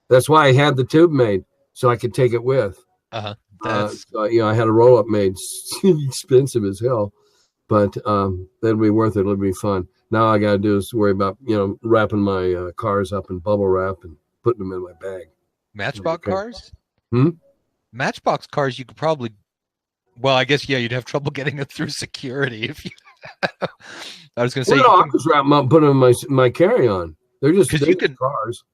That's why I had the tube made, so I could take it with. I had a roll-up made, expensive as hell, but that'll be worth it. It'll be fun. Now all I got to do is worry about, wrapping my cars up in bubble wrap and putting them in my bag. Matchbox cars? Hmm? Matchbox cars, you could probably, well, I guess, yeah, you'd have trouble getting them through security if you, I was going to say. Well, I'll just wrap them up and put them in my carry-on. They're just cars.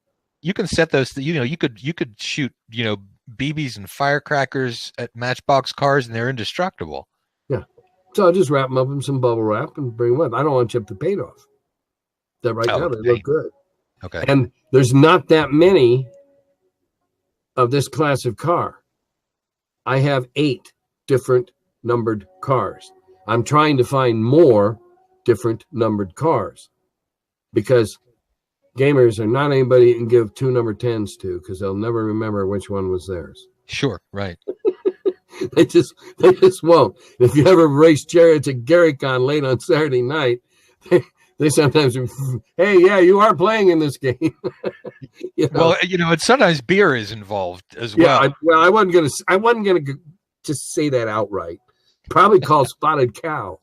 You can set those, you could shoot, BBs and firecrackers at Matchbox cars, and they're indestructible. Yeah. So I'll just wrap them up in some bubble wrap and bring them up. I don't want to chip the paint off. That right now, they look good. Okay. And there's not that many of this class of car. I have 8 different numbered cars. I'm trying to find more different numbered cars because gamers are not anybody you can give 2 number 10s to, because they'll never remember which one was theirs. Sure, right. They just won't. If you ever race Chariots at GaryCon late on Saturday night, they sometimes, hey, yeah, you are playing in this game. Well, and sometimes beer is involved as well. Yeah, I wasn't gonna just say that outright. Probably call Spotted Cow.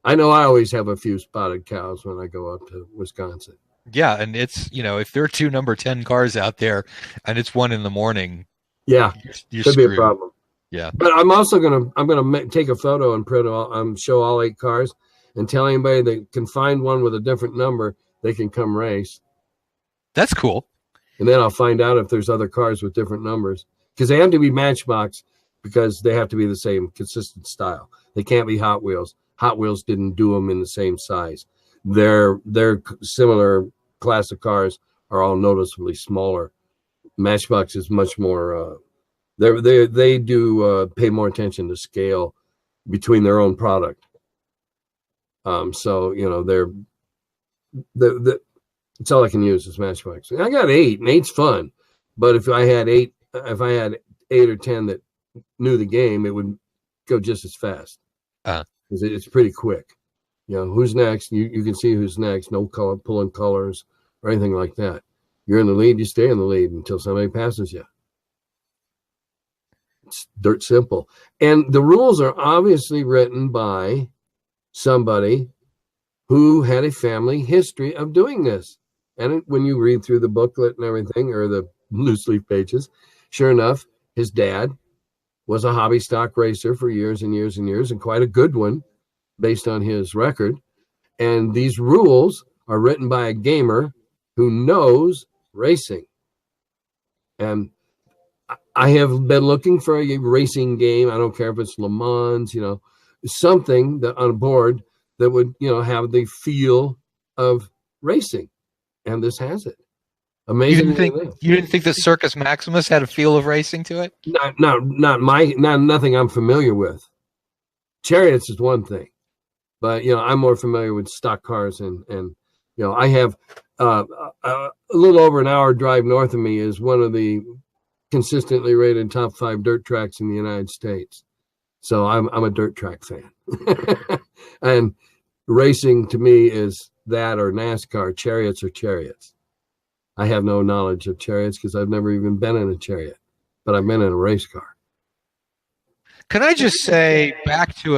I know I always have a few spotted cows when I go up to Wisconsin. Yeah, and it's, if there are 2 number 10 cars out there and it's 1 a.m, yeah, you're could screwed. be a problem. Yeah, but I'm also gonna take a photo and print show all 8 cars and tell anybody that can find one with a different number, they can come race. That's cool. And then I'll find out if there's other cars with different numbers, because they have to be Matchbox, because they have to be the same consistent style. They can't be Hot Wheels. Hot Wheels didn't do them in the same size. Their similar class of cars are all noticeably smaller. Matchbox is much more. They do pay more attention to scale between their own product. So they're it's all I can use is Matchbox. I got 8, and 8's fun, but if I had 8 or 10 that knew the game, it would go just as fast. It's pretty quick. Who's next? You can see who's next. No color pulling colors or anything like that. You're in the lead, you stay in the lead until somebody passes you. It's dirt simple. And the rules are obviously written by somebody who had a family history of doing this. And when you read through the booklet and everything, or the loose leaf pages, sure enough, his dad was a hobby stock racer for years and years and years, and quite a good one based on his record. And these rules are written by a gamer who knows racing. And I have been looking for a racing game. I don't care if it's Le Mans, something that on board that would, have the feel of racing. And this has it. Amazing. You didn't think the Circus Maximus had a feel of racing to it? Nothing I'm familiar with. Chariots is one thing, but I'm more familiar with stock cars, and I have a little over an hour drive north of me is one of the consistently rated top 5 dirt tracks in the United States. So I'm a dirt track fan. And racing to me is that or NASCAR. Chariots or chariots. I have no knowledge of chariots because I've never even been in a chariot, but I've been in a race car. Can I just say back to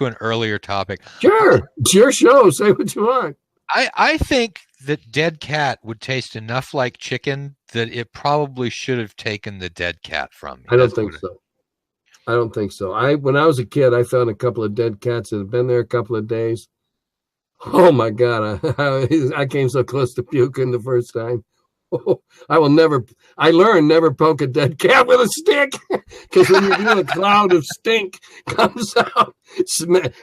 an earlier topic? Sure, it's your show. Say what you want. I think that dead cat would taste enough like chicken that it probably should have taken the dead cat from me. I don't think so. When I was a kid, I found a couple of dead cats that had been there a couple of days. Oh my God, I came so close to puking the first time. I will never. I learned never poke a dead cat with a stick, because when you do, a cloud of stink comes out.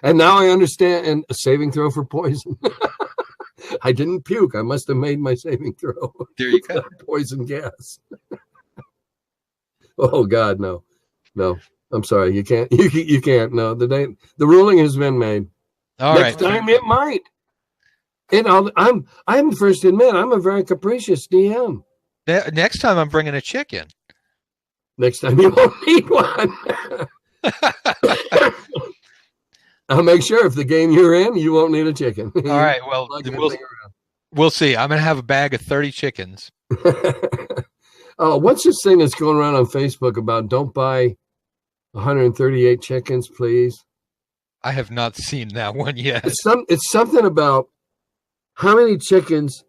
And now I understand. And a saving throw for poison. I didn't puke. I must have made my saving throw. There you go. Poison gas. Oh God, no. I'm sorry. You can't. You can't. No. The ruling has been made. All Next right. time it might. And I'm first to admit, I'm a very capricious DM. Next time I'm bringing a chicken. Next time you won't need one. I'll make sure if the game you're in, you won't need a chicken. All right. Well, we'll see. I'm going to have a bag of 30 chickens. Oh, what's this thing that's going around on Facebook about don't buy 138 chickens, please? I have not seen that one yet. It's something about how many chickens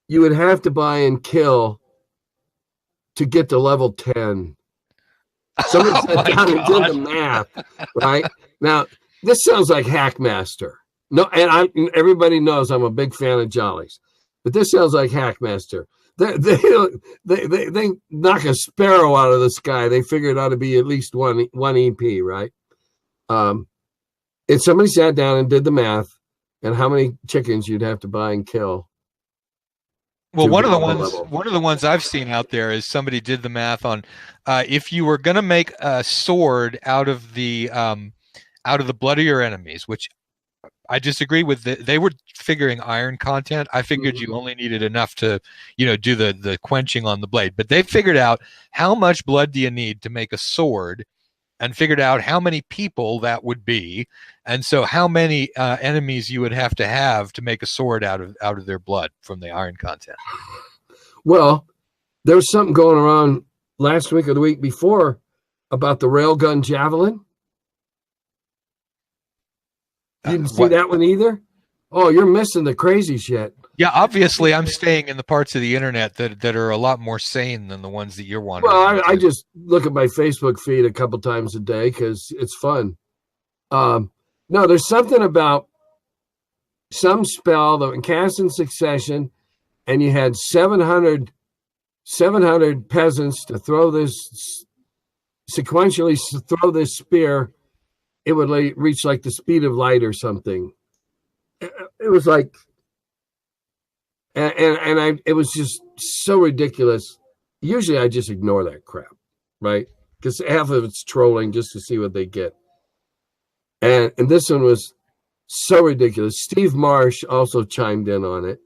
you would have to buy and kill to get to level 10. Someone sat down and did the math, right? Now, this sounds like Hackmaster. No, and everybody knows I'm a big fan of Jollies, but this sounds like Hackmaster. They knock a sparrow out of the sky. They figure it ought to be at least one EP, right? And somebody sat down and did the math and how many chickens you'd have to buy and kill. Well, one of the ones I've seen out there is somebody did the math on if you were going to make a sword out of the blood of your enemies, which I disagree with. They were figuring iron content. I figured you only needed enough to, do the quenching on the blade. But they figured out how much blood do you need to make a sword, and figured out how many people that would be, and so how many enemies you would have to make a sword out of their blood from the iron content. Well, there was something going around last week or the week before about the railgun javelin. You didn't see that one either? Oh, you're missing the crazy shit. Yeah, obviously I'm staying in the parts of the internet that are a lot more sane than the ones that you're wandering. Well, I just look at my Facebook feed a couple times a day because it's fun. No, there's something about some spell that cast in succession, and you had 700 peasants to throw this, sequentially throw this spear. It would reach like the speed of light or something. It was like, it was just so ridiculous. Usually I just ignore that crap, right? Because half of it's trolling just to see what they get. And this one was so ridiculous. Steve Marsh also chimed in on it.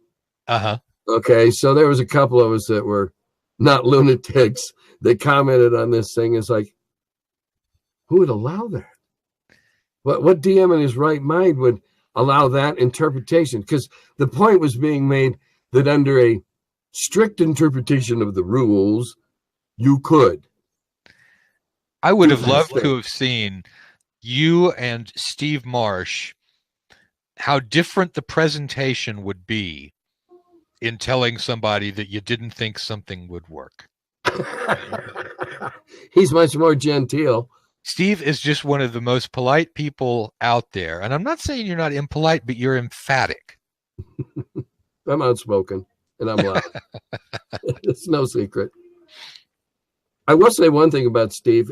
Uh-huh. Okay, so there was a couple of us that were not lunatics that commented on this thing. It's like, who would allow that? What DM in his right mind would allow that interpretation? Because the point was being made that under a strict interpretation of the rules, you could. I would have loved to have seen you and Steve Marsh, how different the presentation would be in telling somebody that you didn't think something would work. He's much more genteel. Steve is just one of the most polite people out there. And I'm not saying you're not impolite, but you're emphatic. I'm outspoken and I'm loud. It's no secret. I will say one thing about Steve.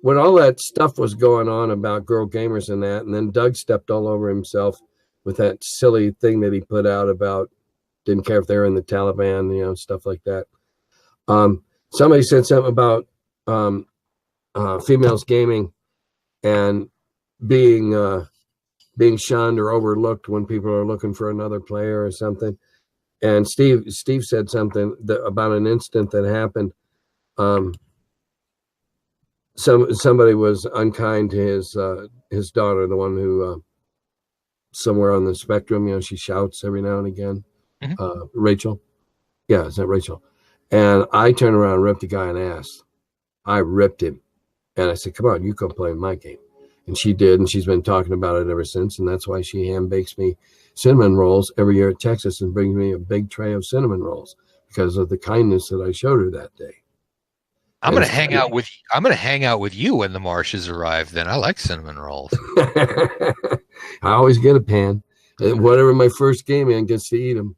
When all that stuff was going on about girl gamers and that, and then Doug stepped all over himself with that silly thing that he put out about didn't care if they were in the Taliban, stuff like that. Somebody said something about females gaming and being shunned or overlooked when people are looking for another player or something. And Steve said something about an incident that happened. Somebody was unkind to his daughter, the one who somewhere on the spectrum, she shouts every now and again. Mm-hmm. Rachel. Yeah, is that Rachel? And I turned around and ripped the guy an ass. I ripped him. And I said, come on, you come play my game. And she did, and she's been talking about it ever since. And that's why she hand bakes me cinnamon rolls every year at Texas and brings me a big tray of cinnamon rolls because of the kindness that I showed her that day. I'm going to hang out with you when the Marshes arrive. Then I like cinnamon rolls. I always get a pan. Whatever my first game in gets to eat them.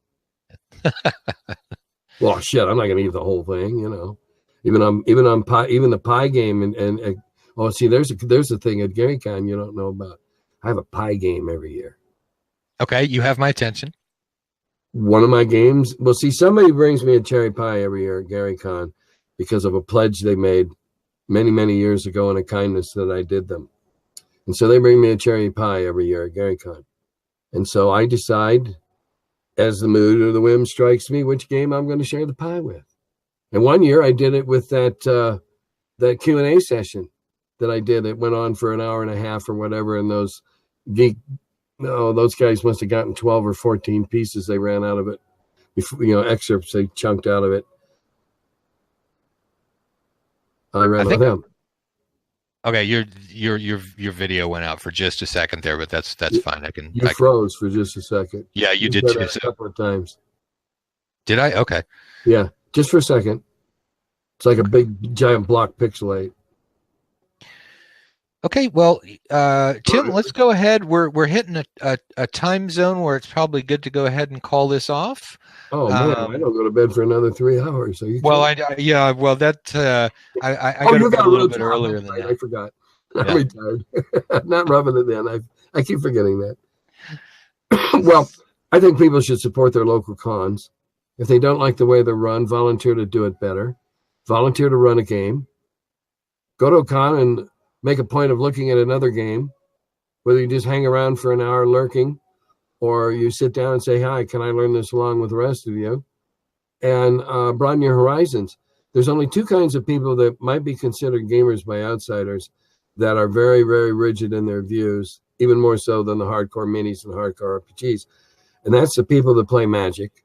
Well, shit, I'm not going to eat the whole thing, you know. Even on pie, even the pie game, and oh, see, there's a thing at GaryCon you don't know about. I have a pie game every year. Okay, you have my attention. One of my games, well, see, somebody brings me a cherry pie every year at GaryCon because of a pledge they made many, many years ago and a kindness that I did them. And so they bring me a cherry pie every year at GaryCon. And so I decide, as the mood or the whim strikes me, which game I'm going to share the pie with. And one year I did it with that Q&A session that I did. It went on for an hour and a half or whatever, and those guys must have gotten 12 or 14 pieces they ran out of it. Excerpts they chunked out of it. I ran with them. Okay, your video went out for just a second there, but that's fine. You froze for just a second. Yeah, you did too. A couple of times. Did I? Okay. Yeah, just for a second. It's like a big giant block pixelate. Okay, well, Tim, let's go ahead. We're hitting a time zone where it's probably good to go ahead and call this off. Oh man, I don't go to bed for another 3 hours. Are you kidding? Well, that I go to bed a little bit earlier than that. I forgot. I'm retired. I'm not rubbing it in. I keep forgetting that. Well, I think people should support their local cons. If they don't like the way they're run, volunteer to do it better. Volunteer to run a game. Go to a con and make a point of looking at another game, whether you just hang around for an hour lurking or you sit down and say, hi, can I learn this along with the rest of you? And broaden your horizons. There's only two kinds of people that might be considered gamers by outsiders that are very, very rigid in their views, even more so than the hardcore minis and hardcore RPGs. And that's the people that play Magic.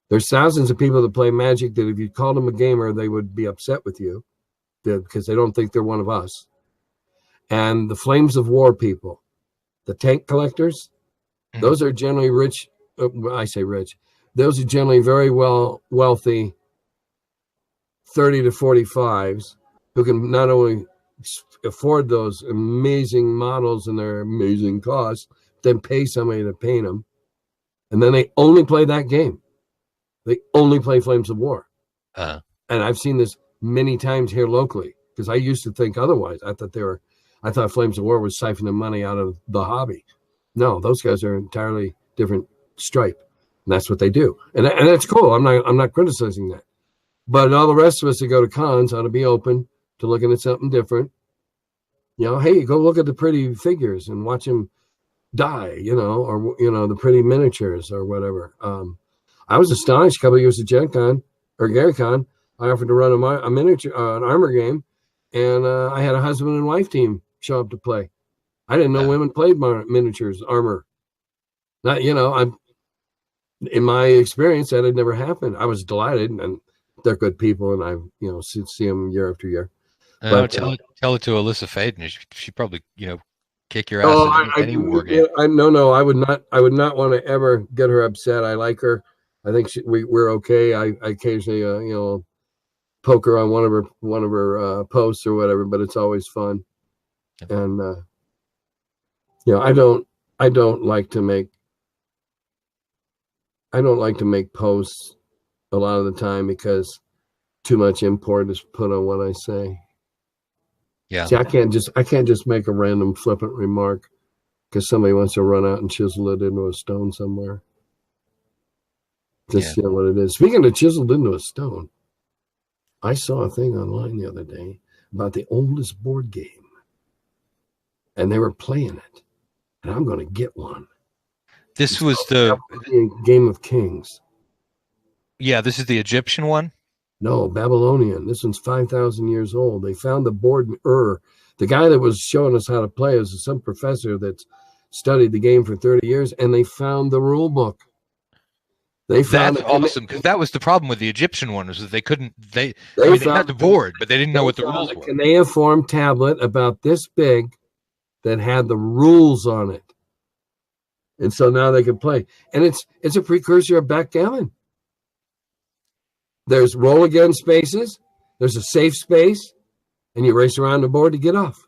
There's thousands of people that play Magic that if you called them a gamer, they would be upset with you because they don't think they're one of us. And the Flames of War people, the tank collectors, those are generally rich. I say rich. Those are generally very wealthy 30 to 45s who can not only afford those amazing models and their amazing costs, then pay somebody to paint them. And then they only play that game. They only play Flames of War. And I've seen this many times here locally because I used to think otherwise. I thought Flames of War was siphoning money out of the hobby. No, those guys are entirely different stripe. And that's what they do. And that's cool. I'm not criticizing that. But all the rest of us that go to cons ought to be open to looking at something different. Hey, go look at the pretty figures and watch them die, or, the pretty miniatures or whatever. I was astonished a couple of years at Gen Con or GaryCon. I offered to run a miniature, an armor game. And I had a husband and wife team show up to play. I didn't know women played miniatures, armor. In my experience, that had never happened. I was delighted, and they're good people, and I, see them year after year. But tell it to Alyssa Faden. She probably, kick your ass in any war game. No, I would not want to ever get her upset. I like her. I think we're okay. I occasionally, poke her on one of her posts or whatever, but it's always fun. And I don't like to make posts a lot of the time because too much import is put on what I say. Yeah. See, I can't just make a random flippant remark because somebody wants to run out and chisel it into a stone somewhere. Just what it is. Speaking of chiseled into a stone, I saw a thing online the other day about the oldest board game, and they were playing it, and I'm going to get one. This was the Game of Kings. Yeah, this is the Egyptian one? No, Babylonian. This one's 5,000 years old. They found the board in Ur. The guy that was showing us how to play is some professor that's studied the game for 30 years, and they found the rule book. That's awesome, because that was the problem with the Egyptian one, was that they had the board, but they didn't know what the rules were. A cuneiform tablet about this big that had the rules on it. And so now they can play. And it's a precursor of backgammon. There's roll again spaces, there's a safe space, and you race around the board to get off.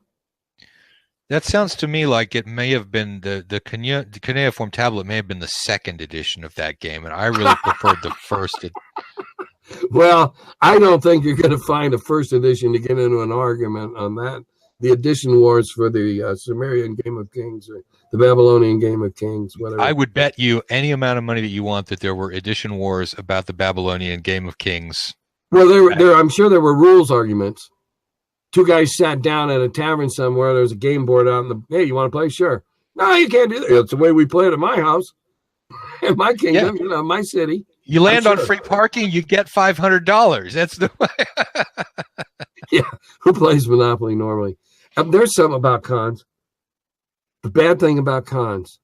That sounds to me like it may have been the cuneiform tablet may have been the second edition of that game, and I really preferred the first. Well, I don't think you're going to find a first edition to get into an argument on that. The edition wars for the Sumerian Game of Kings or the Babylonian Game of Kings, whatever. I would bet you any amount of money that you want that there were edition wars about the Babylonian Game of Kings. Well, I'm sure there were rules arguments. Two guys sat down at a tavern somewhere. There was a game board out in the, hey, you want to play? Sure. No, you can't do that. It's the way we play it at my house, in my kingdom, my city. You land on free parking, you get $500. That's the way. Yeah, who plays Monopoly normally? There's something about cons. The bad thing about cons,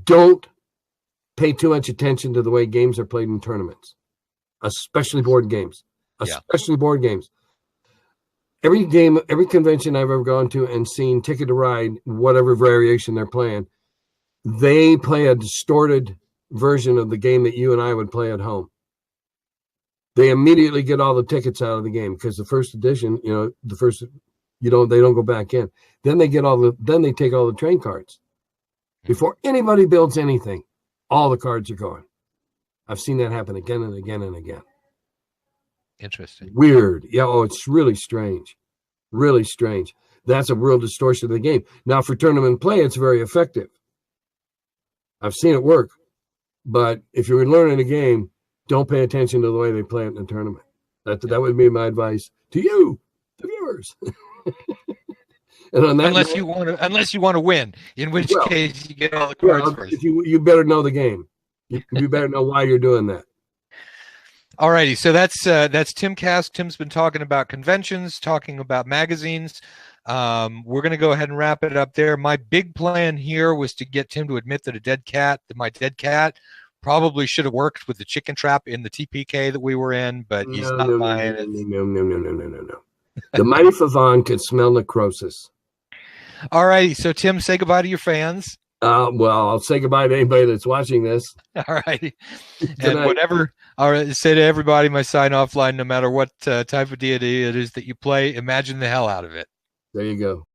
don't pay too much attention to the way games are played in tournaments, especially board games. Especially board games. Every game, every convention I've ever gone to and seen Ticket to Ride, whatever variation they're playing, they play a distorted version of the game that you and I would play at home. They immediately get all the tickets out of the game because the first edition, they don't go back in. Then they take all the train cards. Before anybody builds anything, all the cards are gone. I've seen that happen again and again and again. Interesting. Weird. Yeah, it's really strange. Really strange. That's a real distortion of the game. Now, for tournament play, it's very effective. I've seen it work. But if you're learning a game, don't pay attention to the way they play it in a tournament. That would be my advice to you, the viewers. And on that unless you want to win, in which case you get all the cards first. You better know the game. You better know why you're doing that. Alrighty, so that's Tim Kask. Tim's been talking about conventions, talking about magazines. We're going to go ahead and wrap it up there. My big plan here was to get Tim to admit that my dead cat probably should have worked with the chicken trap in the TPK that we were in, but he's not buying it. No. The mighty Favon could smell necrosis. Alrighty, so Tim, say goodbye to your fans. Well, I'll say goodbye to anybody that's watching this. All righty. And whatever, all right, say to everybody my sign-off line, no matter what type of deity it is that you play, imagine the hell out of it. There you go.